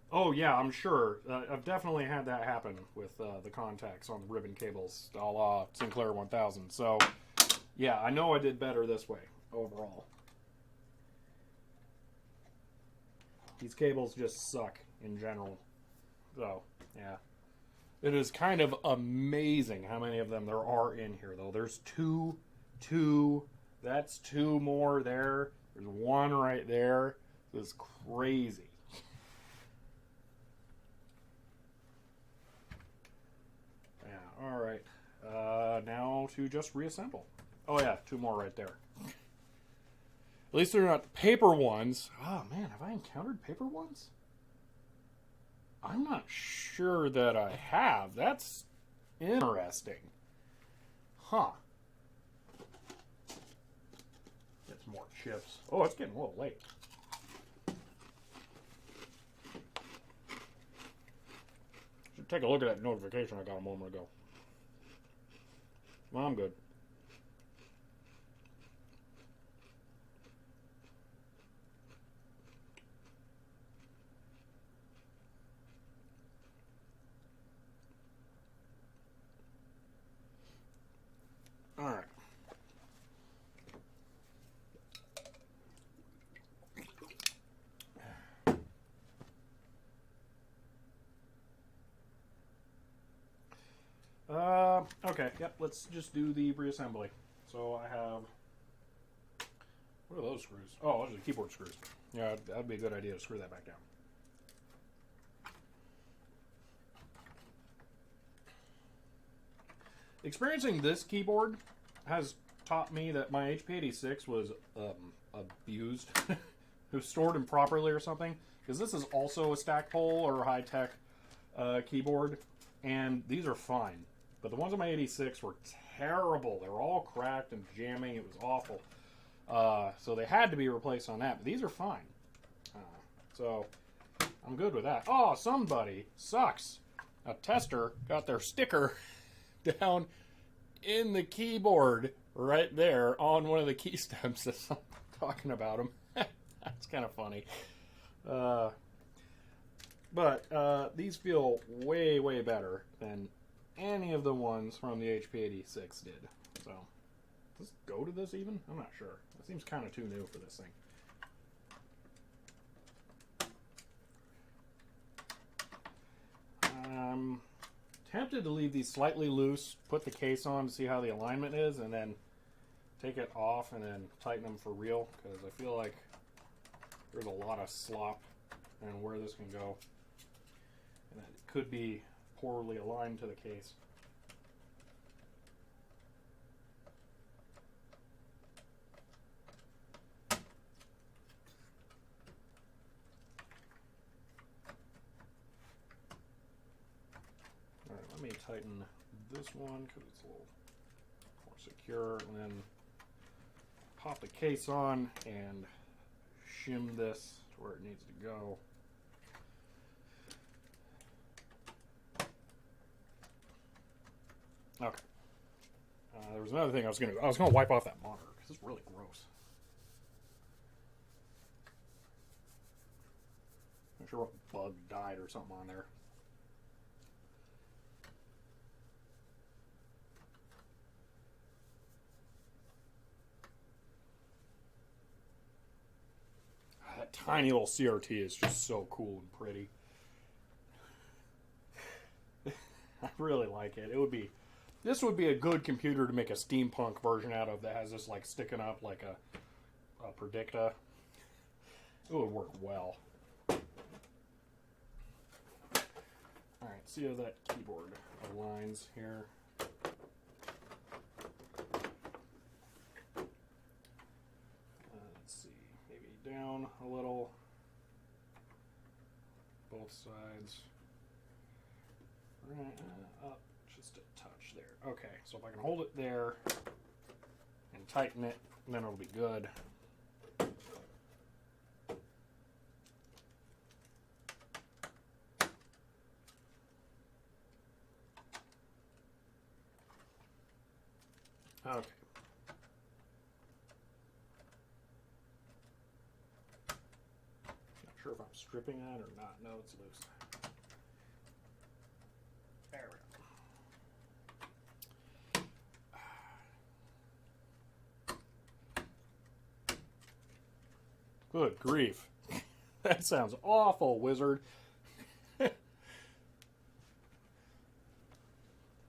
A: Oh yeah, I'm sure. I've definitely had that happen with the contacts on the ribbon cables, a la Sinclair 1000. So yeah, I know I did better this way overall. These cables just suck in general. So yeah, it is kind of amazing how many of them there are in here, though. There's two. That's two more there. There's one right there. It's crazy. All right, now to just reassemble. Oh yeah, two more right there. At least they're not paper ones. Oh man, have I encountered paper ones? I'm not sure that I have. That's interesting. Huh. Get some more chips. Oh, it's getting a little late. Should take a look at that notification I got a moment ago. Well, I'm good. Okay, yep, let's just do the reassembly. So I have... What are those screws? Oh, those are the keyboard screws. Yeah, that'd be a good idea to screw that back down. Experiencing this keyboard has taught me that my HP-86 was abused. It was stored improperly or something. Because this is also a stack pole or a high-tech keyboard. And these are fine. But the ones on my 86 were terrible. They were all cracked and jamming. It was awful. So they had to be replaced on that. But these are fine. So I'm good with that. Oh, somebody sucks. A tester got their sticker down in the keyboard right there on one of the key stems that's talking about them. That's kind of funny. But these feel way, way better than any of the ones from the HP-86 did. So, does this go to this even? I'm not sure. It seems kind of too new for this thing. I'm tempted to leave these slightly loose, put the case on to see how the alignment is, and then take it off and then tighten them for real, because I feel like there's a lot of slop and where this can go. And it could be poorly aligned to the case. Alright, let me tighten this one because it's a little more secure, and then pop the case on and shim this to where it needs to go. Okay. There was another thing I was gonna wipe off that monitor because it's really gross. Not sure what bug died or something on there. That tiny little CRT is just so cool and pretty. I really like it. This would be a good computer to make a steampunk version out of that has this like sticking up like a Predicta. It would work well. Alright, see how that keyboard aligns here. Let's see, maybe down a little. Both sides. Right, up just a touch there. Okay, so if I can hold it there and tighten it, then it'll be good. Okay. Not sure if I'm stripping that or not. No, it's loose. There we go. Good grief. That sounds awful, wizard.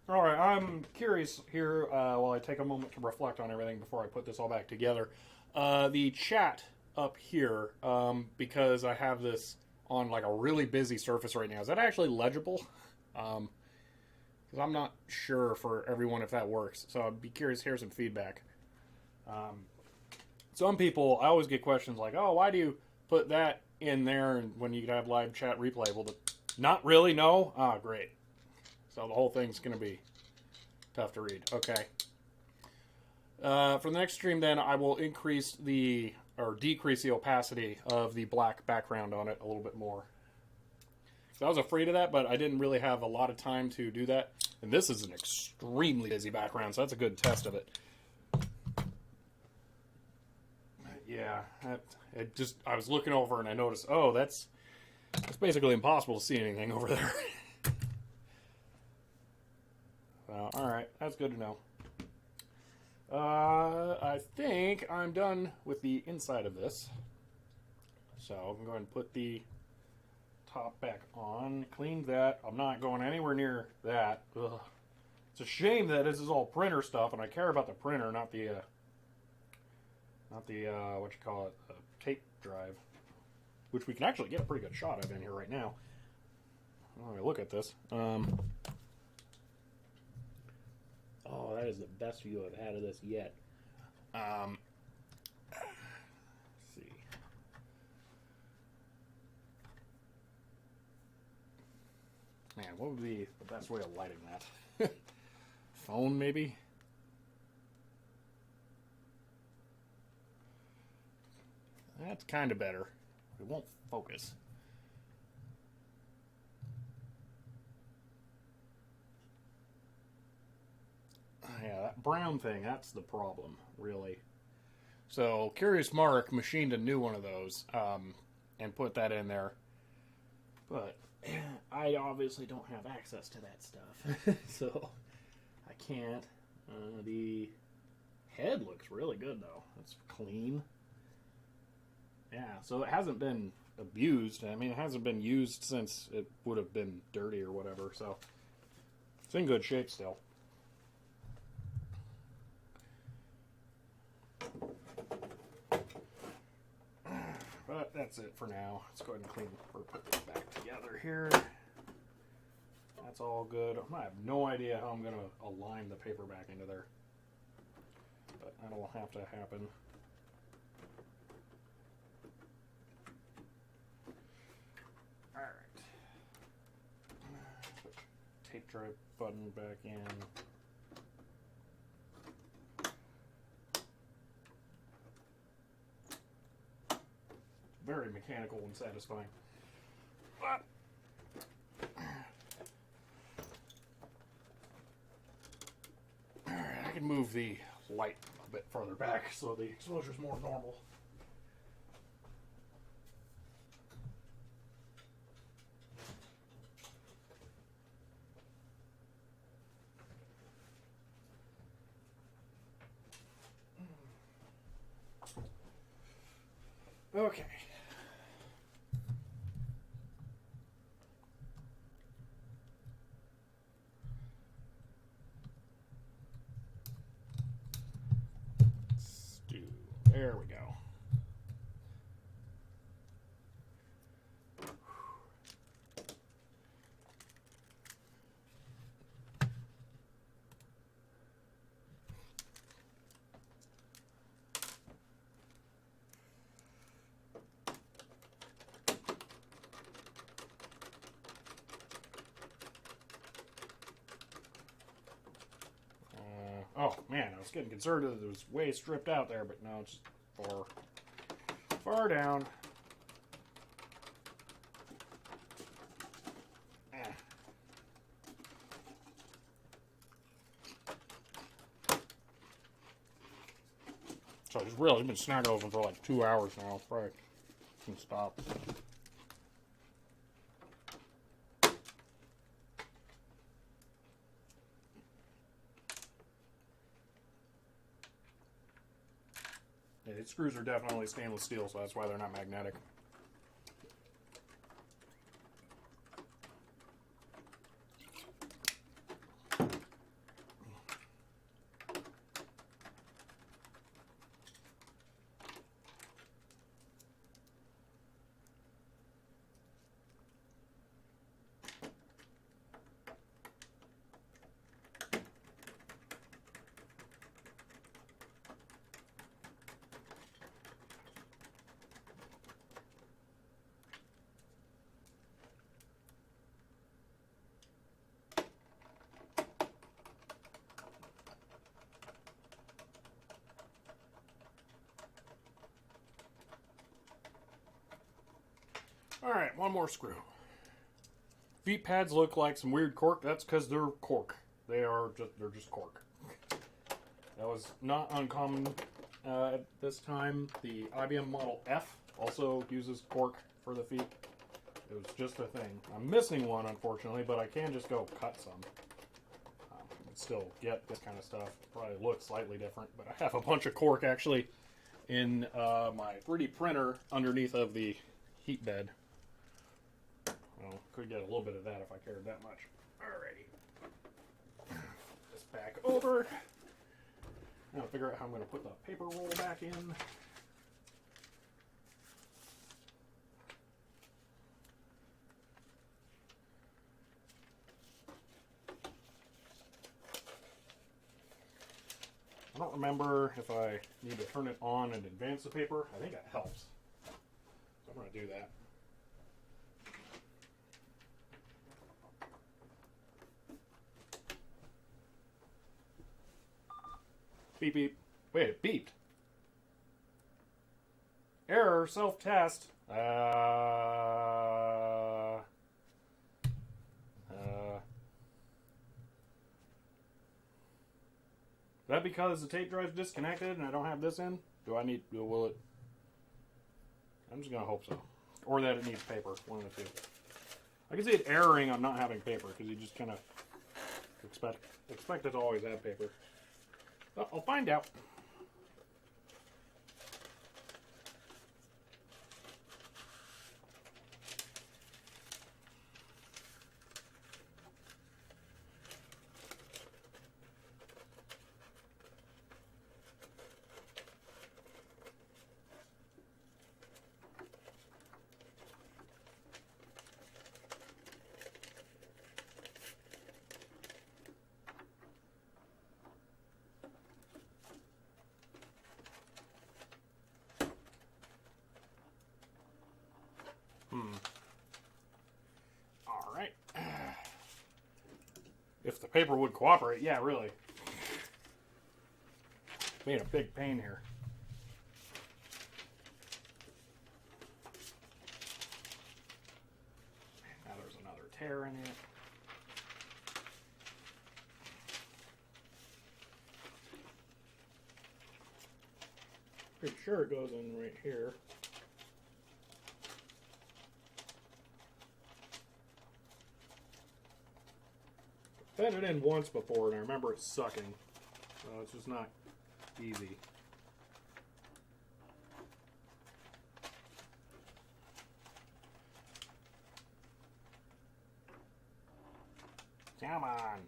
A: Alright, I'm curious here while I take a moment to reflect on everything before I put this all back together. The chat up here, because I have this on like a really busy surface right now, is that actually legible? Because I'm not sure for everyone if that works, so I'd be curious to hear some feedback. Some people, I always get questions like, oh, why do you put that in there when you could have live chat replay? Well, not really, no? Ah, great. So the whole thing's going to be tough to read. Okay. For the next stream, then, I will decrease the opacity of the black background on it a little bit more. So I was afraid of that, but I didn't really have a lot of time to do that. And this is an extremely busy background, so that's a good test of it. Yeah, I was looking over and I noticed, oh, it's basically impossible to see anything over there. Alright, that's good to know. I think I'm done with the inside of this. So I'm going to go ahead and put the top back on. Cleaned that. I'm not going anywhere near that. Ugh. It's a shame that this is all printer stuff, and I care about the printer, not the what you call it, the tape drive, which we can actually get a pretty good shot of in here right now. Let me look at this. Oh, that is the best view I've had of this yet. Let's see. Man, what would be the best way of lighting that? Phone, maybe? That's kind of better. It won't focus. Yeah, that brown thing, that's the problem, really. So, Curious Mark machined a new one of those and put that in there. But I obviously don't have access to that stuff. So, I can't. The head looks really good, though. It's clean. Yeah, so it hasn't been abused. I mean, it hasn't been used since it would have been dirty or whatever. So, it's in good shape still. But that's it for now. Let's go ahead and clean or put this back together here. That's all good. I have no idea how I'm going to align the paper back into there. But that'll have to happen. Alright. Put tape drive button back in. Very mechanical and satisfying. But alright, I can move the light a bit further back so the exposure is more normal. Okay. There we go. Oh man, I was getting concerned that it was way stripped out there, but no, it's far down. So it's really been snag open for like 2 hours now. Probably can stop. Yeah, these screws are definitely stainless steel, so that's why they're not magnetic. Alright, one more screw. Feet pads look like some weird cork. That's because they're cork. They're just cork. That was not uncommon at this time. The IBM Model F also uses cork for the feet. It was just a thing. I'm missing one, unfortunately, but I can just go cut some. Still get this kind of stuff. Probably looks slightly different, but I have a bunch of cork actually in my 3D printer underneath of the heat bed. Well, could get a little bit of that if I cared that much. Alrighty. back over. Now figure out how I'm going to put the paper roll back in. I don't remember if I need to turn it on and advance the paper. I think it helps. So I'm going to do that. Beep, beep. Wait, it beeped. Error, self-test. Is that because the tape drive's disconnected and I don't have this in? Will it? I'm just going to hope so. Or that it needs paper, one of the two. I can see it erroring on not having paper, because you just kind of expect it to always have paper. But I'll find out. All right. If the paper would cooperate, yeah, really. Made a big pain here. Now there's another tear in it. Pretty sure it goes in right here. I've had it in once before, and I remember it sucking. So it's just not easy. Come on.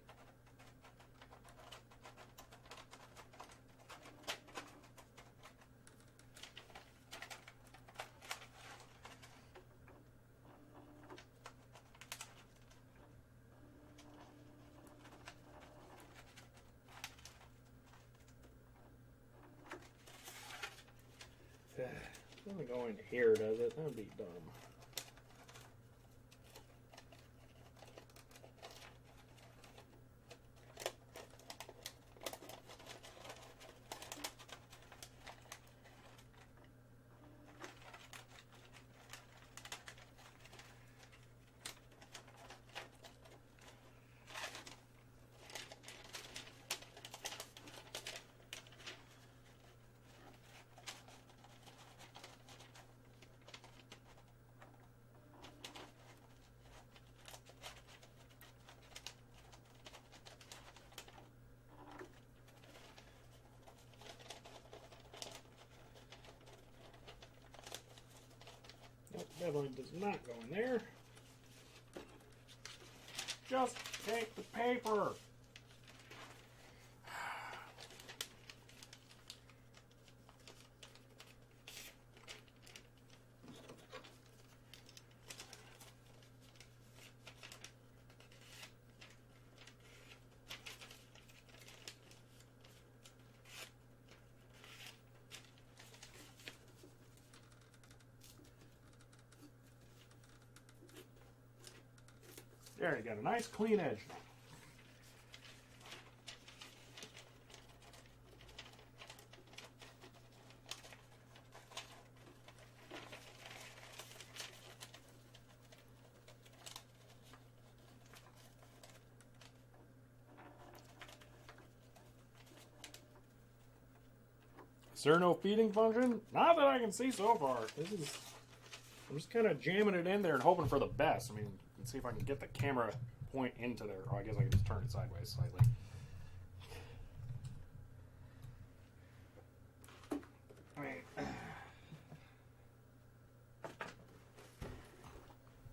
A: It doesn't go into here, does it? That would be dumb. Nope, definitely does not go in there. Just take the paper. There, you got a nice clean edge. Is there no feeding function? Not that I can see so far. I'm just kind of jamming it in there and hoping for the best. I mean, let's see if I can get the camera point into there. Oh, I guess I can just turn it sideways slightly.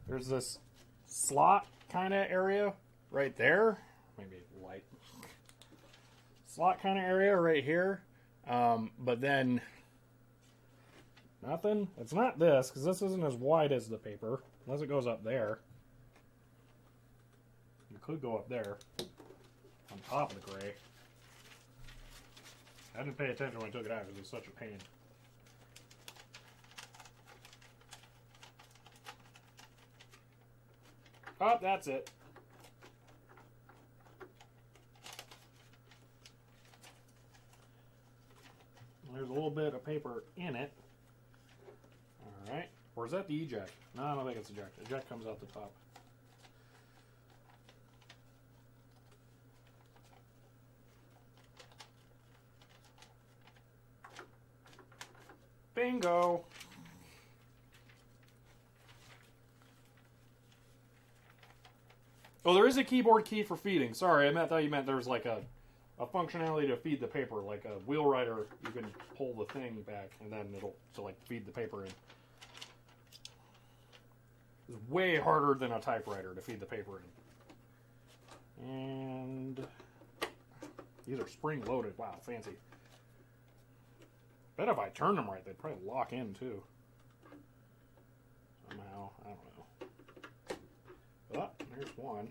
A: There's this slot kind of area right there. Maybe light. slot kind of area right here. But then nothing. It's not this, because this isn't as wide as the paper, unless it goes up there. You could go up there on top of the gray. I didn't pay attention when I took it out because it was such a pain. Oh, that's it. There's a little bit of paper in it. Alright. Or is that the eject? No, I don't think it's eject. Eject comes out the top. Bingo! Oh, there is a keyboard key for feeding. Sorry, I thought you meant there was like a functionality to feed the paper, like a wheelwriter. You can pull the thing back and then it'll like feed the paper in. It's way harder than a typewriter to feed the paper in. And these are spring loaded. Wow, fancy. Bet if I turned them right, they'd probably lock in too. Somehow, I don't know. Oh, there's one.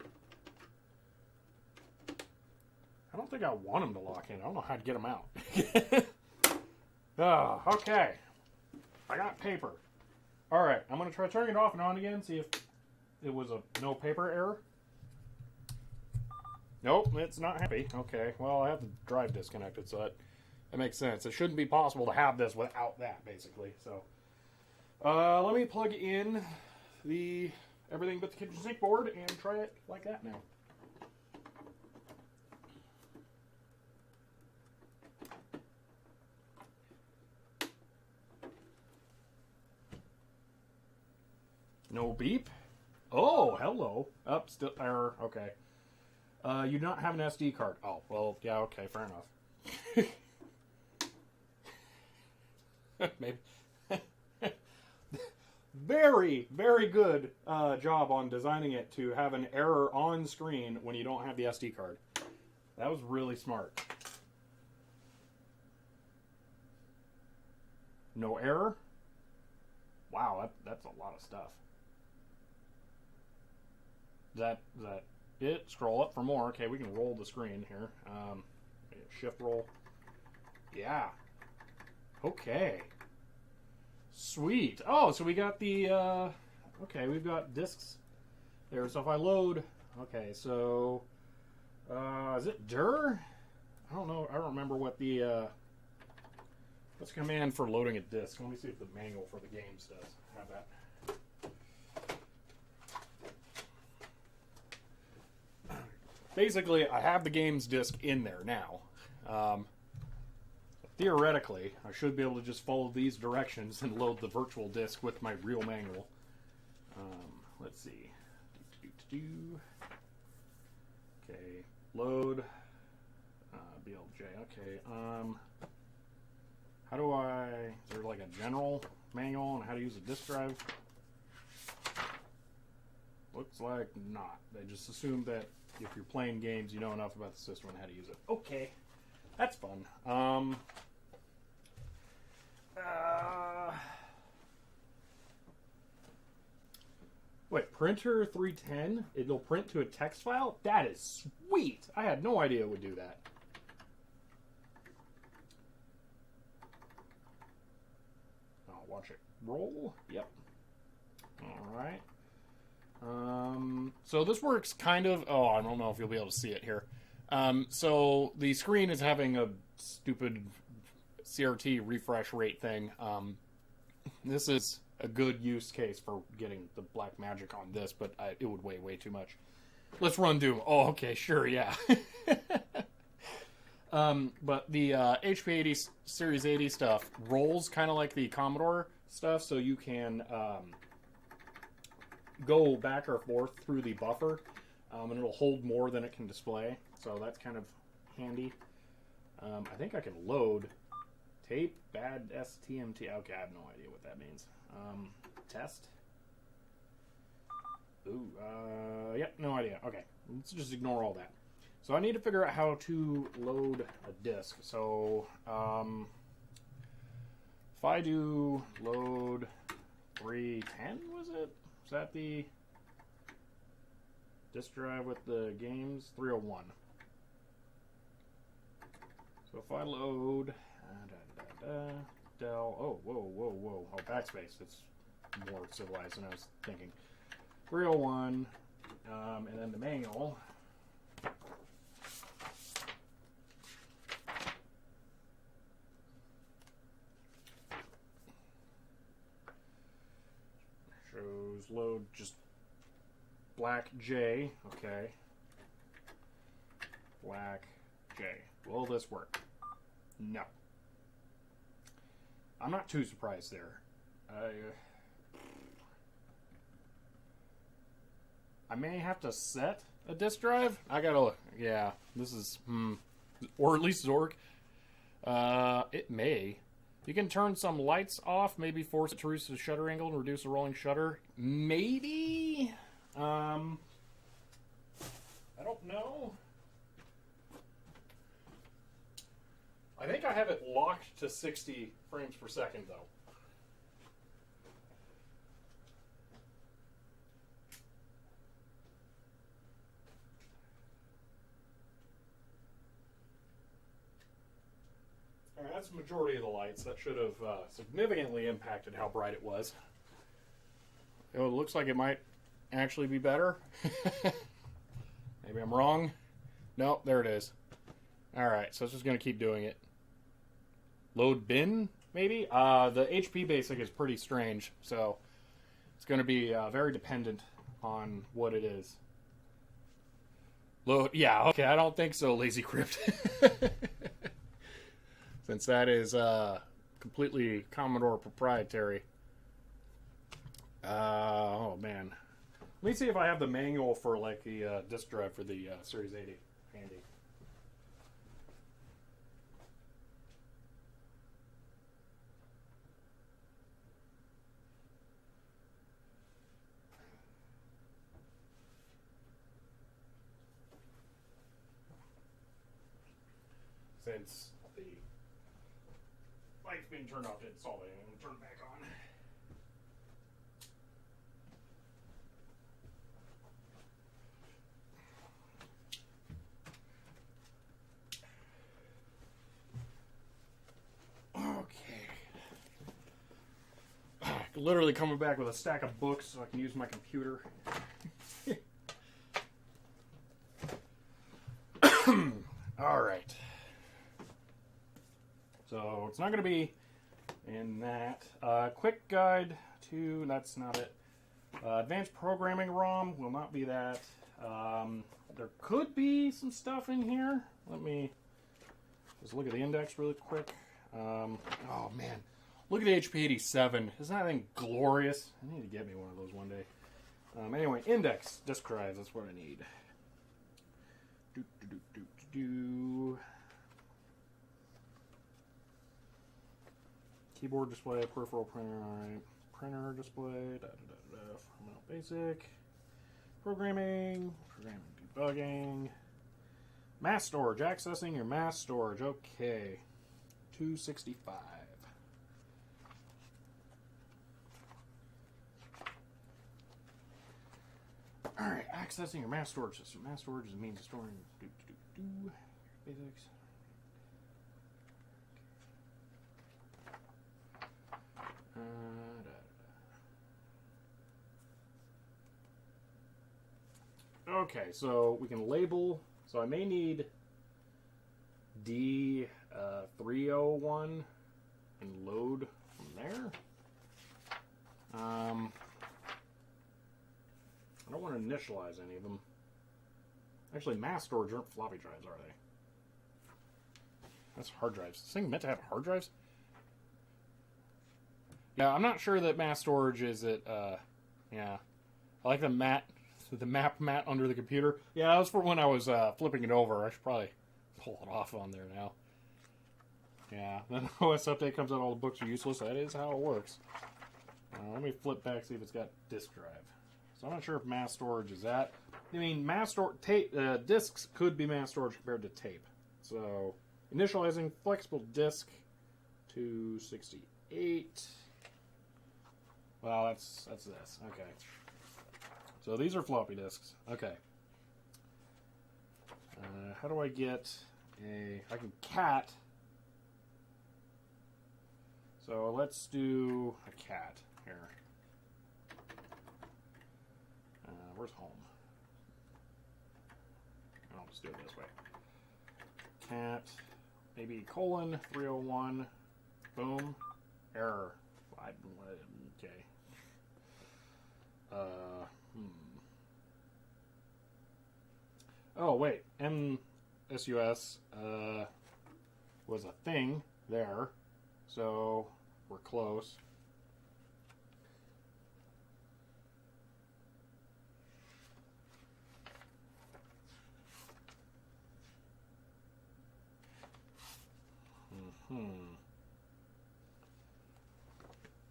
A: I don't think I want them to lock in. I don't know how to get them out. Oh, okay. I got paper. Alright, I'm going to try turning it off and on again, see if it was a no paper error. Nope, it's not happy. Okay, well, I have the drive disconnected, so that makes sense. It shouldn't be possible to have this without that, basically. So, let me plug in the everything but the kitchen sink board and try it like that now. No beep. Oh, hello. Up, still error. Okay. You do not have an SD card. Oh, well, yeah, okay, fair enough. Maybe. Very, very good job on designing it to have an error on screen when you don't have the SD card. That was really smart. No error? Wow, that's a lot of stuff. Is that it? Scroll up for more. Okay, we can roll the screen here. Shift roll. Yeah. Okay. Sweet. Oh, so we got the, okay, we've got discs there. So if I load, okay, so, is it dir? I don't know. I don't remember what the, what's the command for loading a disk? Let me see if the manual for the games does have that. Basically, I have the games disc in there now. Theoretically, I should be able to just follow these directions and load the virtual disk with my real manual. Let's see. Okay, load. BLJ. Okay. How do I? Is there like a general manual on how to use a disk drive? Looks like not. They just assume that if you're playing games, you know enough about the system and how to use it. Okay, that's fun. Wait, printer 310? It'll print to a text file? That is sweet! I had no idea it would do that. I'll watch it roll. Yep. Alright. So this works kind of... Oh, I don't know if you'll be able to see it here. So the screen is having a stupid CRT refresh rate thing. This is a good use case for getting the black magic on this, but it would weigh way too much. Let's run Doom. Oh, okay, sure, yeah. But the HP-80 Series 80 stuff rolls kind of like the Commodore stuff, so you can go back or forth through the buffer, and it'll hold more than it can display, so that's kind of handy. I think I can load tape, bad STMT. Okay, I have no idea what that means. Test. Ooh, yep, no idea. Okay, let's just ignore all that. So I need to figure out how to load a disk. So if I do load 310, was it? Is that the disk drive with the games? 301. So if I load Del, oh, whoa. Oh, backspace. It's more civilized than I was thinking. 301, and then the manual. Shows load just black J. Okay. Black J. Will this work? No. I'm not too surprised there. I may have to set a disk drive. I gotta look. Yeah, this is or at least Zork. It may. You can turn some lights off. Maybe force it to reduce the shutter angle and reduce the rolling shutter. Maybe. I don't know. I think I have it locked to 60 frames per second, though. All right, that's the majority of the lights. That should have significantly impacted how bright it was. Oh, it looks like it might actually be better. Maybe I'm wrong. No, there it is. All right, so it's just going to keep doing it. Load bin, maybe? The HP basic is pretty strange, so it's going to be very dependent on what it is. Load, yeah, okay, I don't think so, Lazy Crypt. Since that is completely Commodore proprietary. Oh, man. Let me see if I have the manual for, like, the disk drive for the Series 80 handy. Since the light's being turned off to install it, and turn it back on. Literally coming back with a stack of books so I can use my computer. All right. So it's not going to be in that. Quick guide to, that's not it. Advanced programming ROM will not be that. There could be some stuff in here. Let me just look at the index really quick. Oh man. Look at the HP-87. Isn't that thing glorious? I need to get me one of those one day. Anyway, index disk drives. That's what I need. Keyboard display, peripheral printer. All right, printer display. Basic. Programming debugging. Mass storage. Accessing your mass storage. Okay. 265. Alright, accessing your mass storage system. Mass storage is a means of storing basics. Okay, so we can label. So I may need D301 and load from there. I don't want to initialize any of them. Actually, mass storage aren't floppy drives, are they? That's hard drives. This thing meant to have hard drives? Yeah, I'm not sure that mass storage is it, yeah. I like the map mat under the computer. Yeah, that was for when I was flipping it over. I should probably pull it off on there now. Yeah, then OS update comes out, all the books are useless. That is how it works. Let me flip back, see if it's got disk drive. So I'm not sure if mass storage is that. I mean, disks could be mass storage compared to tape. So initializing flexible disk to 68. Well, that's this. Okay. So these are floppy disks. Okay. How do I get I can cat. So let's do a cat here. Where's home? I'll just do it this way. Cat, maybe colon 301. Boom. Error. Okay. Oh wait, MSUS was a thing there, so we're close.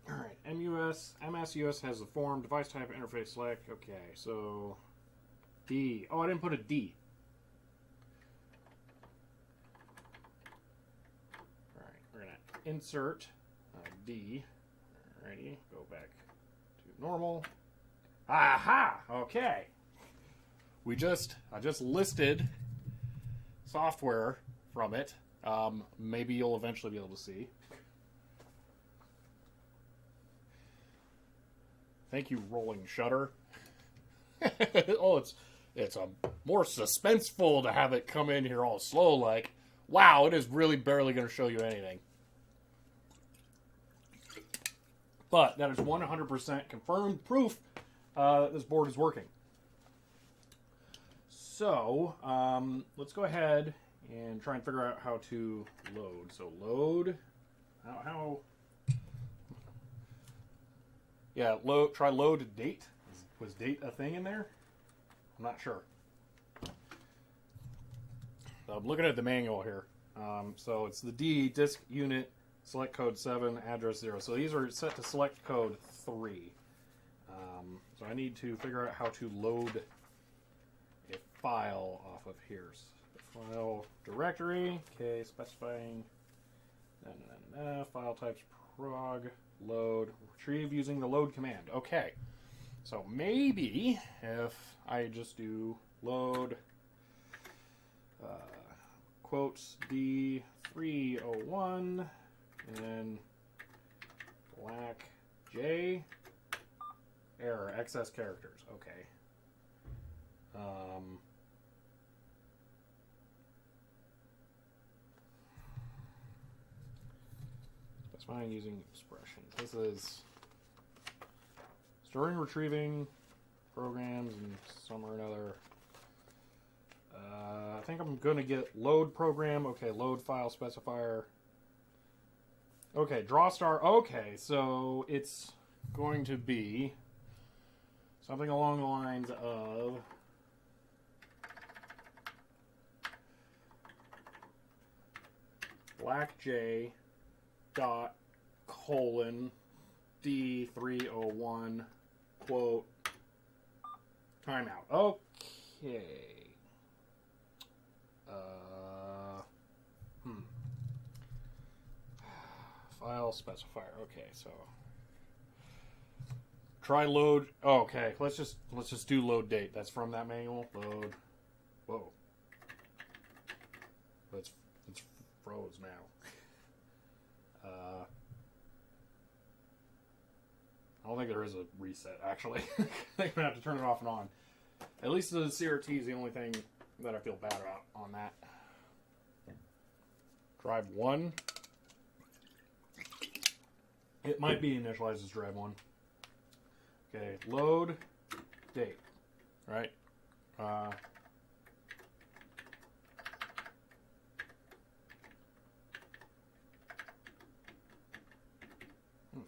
A: Alright, MSUS has the form, device type, interface select. Okay, so D. Oh, I didn't put a D. Alright, we're going to insert D. Alrighty, go back to normal. Aha! Okay. I just listed software from it. Maybe you'll eventually be able to see. Thank you, rolling shutter. Oh, it's a more suspenseful to have it come in here all slow like. Wow, it is really barely going to show you anything. But that is 100% confirmed proof that this board is working. So, let's go ahead and try and figure out how to load. So load, yeah, try load date. Was date a thing in there? I'm not sure. So I'm looking at the manual here. So it's the D, disk unit, select code 7, address 0. So these are set to select code 3. So I need to figure out how to load a file off of here. So file directory, okay, specifying file types prog, load, retrieve using the load command. Okay, so maybe if I just do load quotes D301 and black J error excess characters. Okay. Specifying using expressions. This is storing, retrieving programs and some or another. I think I'm going to get load program. Okay, load file specifier. Okay, draw star. Okay, so it's going to be something along the lines of black J dot colon D301 quote timeout. Okay. File specifier. Okay, so try load. Oh, okay, let's just do load date. That's from that manual. Load. Whoa. It's froze now. I don't think there is a reset, actually. I think I'm going to have to turn it off and on. At least the CRT is the only thing that I feel bad about on that. Drive 1. It might be initialized as drive 1. Okay, load date. Right? A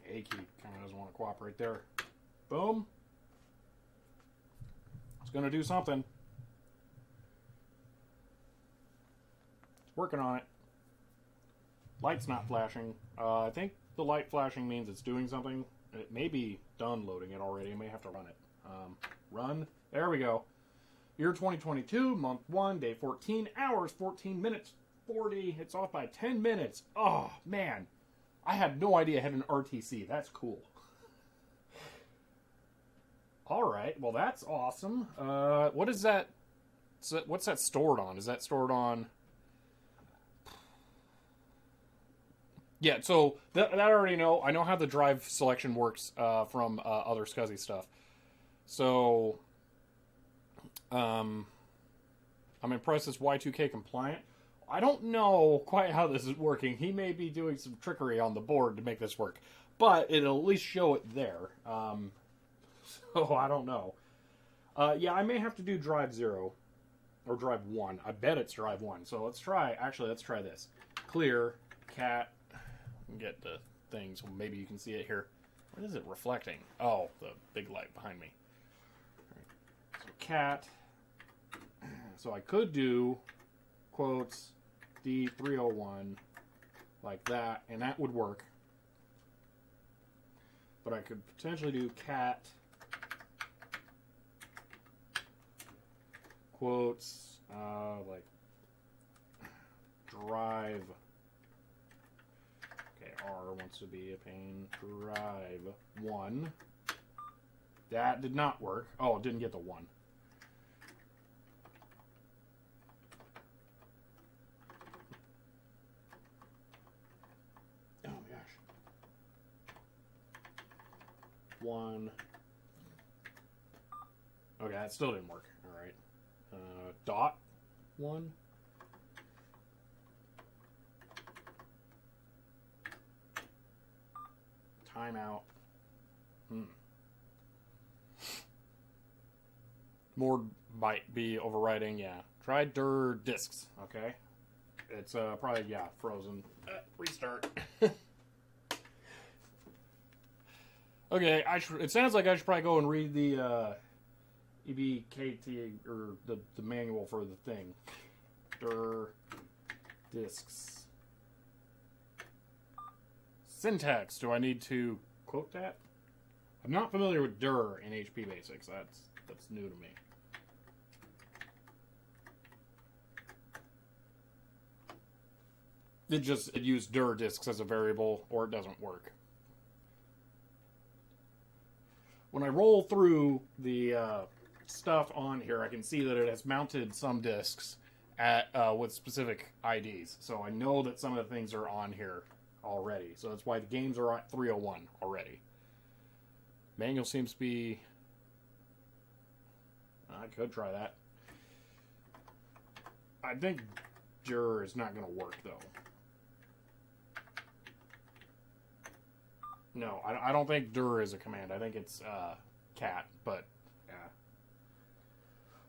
A: key kind of doesn't want to cooperate there. Boom. It's going to do something. It's working on it. Light's not flashing. I think the light flashing means it's doing something. It may be done loading it already. I may have to run it. Run. There we go. Year 2022, month 1, day 14, hours 14 minutes 40. It's off by 10 minutes. Oh, man. I had no idea I had an RTC. That's cool. All right. Well, that's awesome. What is that? What's that stored on? Is that stored on... Yeah, so that I already know. I know how the drive selection works from other SCSI stuff. So, I'm impressed it's Y2K compliant. I don't know quite how this is working. He may be doing some trickery on the board to make this work. But it'll at least show it there. So, I don't know. Yeah, I may have to do drive 0. Or drive 1. I bet it's drive 1. So, let's try this. Clear, cat... Get the thing so maybe you can see it here. What is it reflecting? Oh, the big light behind me. Right. So cat. So I could do quotes D301 like that, and that would work. But I could potentially do cat quotes like drive. R wants to be a pain. Drive 1. That did not work. Oh, it didn't get the 1. Oh my gosh. 1. Okay, that still didn't work. All right. Dot 1. Timeout. More might be overriding, yeah. Try dir disks, okay? It's probably, yeah, frozen. Restart. Okay, it sounds like I should probably go and read the EBTKS, or the manual for the thing. Dir disks. Syntax. Do I need to quote that? I'm not familiar with dir in HP Basics. That's new to me. It used dir disks as a variable, or it doesn't work. When I roll through the stuff on here, I can see that it has mounted some disks at with specific IDs. So I know that some of the things are on here already. So that's why the games are at 301 already. Manual seems to be... I could try that. I think dir is not going to work, though. No, I don't think dir is a command. I think it's cat, but yeah.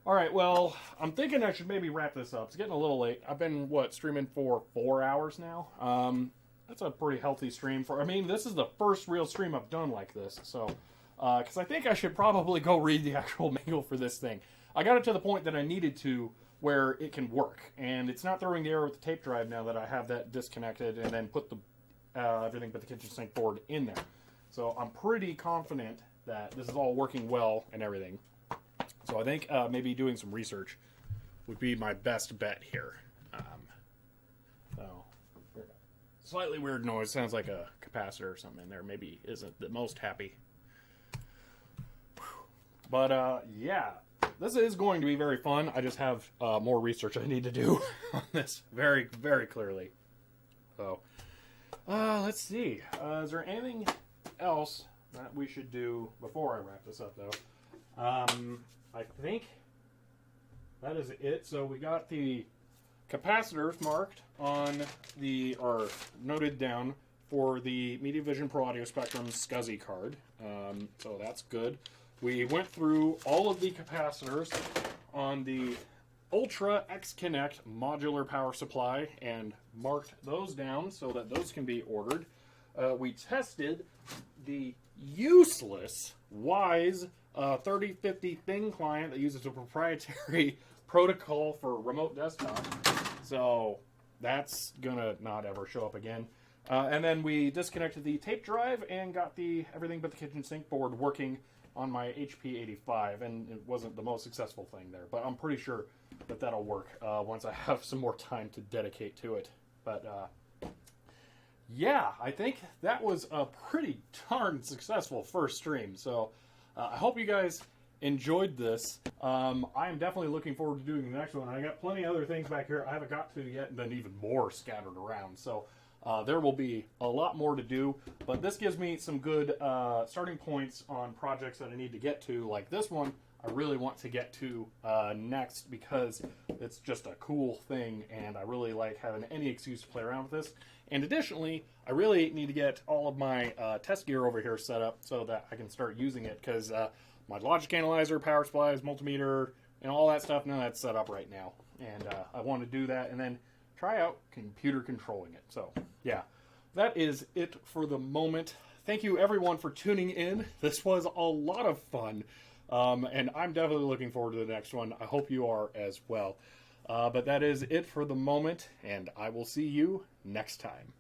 A: Alright, well, I'm thinking I should maybe wrap this up. It's getting a little late. I've been, streaming for 4 hours now? That's a pretty healthy stream for... I mean, this is the first real stream I've done like this, so... Because I think I should probably go read the actual manual for this thing. I got it to the point that I needed to where it can work. And it's not throwing the error with the tape drive now that I have that disconnected and then put the everything but the kitchen sink board in there. So I'm pretty confident that this is all working well and everything. So I think maybe doing some research would be my best bet here. Slightly weird noise. Sounds like a capacitor or something in there. Maybe isn't the most happy. But, yeah. This is going to be very fun. I just have more research I need to do on this very, very clearly. So, let's see. Is there anything else that we should do before I wrap this up, though? I think that is it. So we got the capacitors marked on or noted down for the MediaVision Pro Audio Spectrum SCSI card. So that's good. We went through all of the capacitors on the Ultra X-Connect modular power supply and marked those down so that those can be ordered. We tested the useless Wise 3050 thin client that uses a proprietary protocol for remote desktop. So that's gonna not ever show up again. And then we disconnected the tape drive and got the everything but the kitchen sink board working on my HP-85, and it wasn't the most successful thing there, but I'm pretty sure that that'll work once I have some more time to dedicate to it. But yeah, I think that was a pretty darn successful first stream. So I hope you guys enjoyed this. I am definitely looking forward to doing the next one. I got plenty of other things back here I haven't got to yet, and then even more scattered around. So there will be a lot more to do, but this gives me some good starting points on projects that I need to get to. Like this one, I really want to get to next because it's just a cool thing, and I really like having any excuse to play around with this. And additionally, I really need to get all of my test gear over here set up so that I can start using it, because my logic analyzer, power supplies, multimeter, and all that stuff, none of that's set up right now. And I want to do that and then try out computer controlling it. So, yeah, that is it for the moment. Thank you, everyone, for tuning in. This was a lot of fun, and I'm definitely looking forward to the next one. I hope you are as well. But that is it for the moment, and I will see you next time.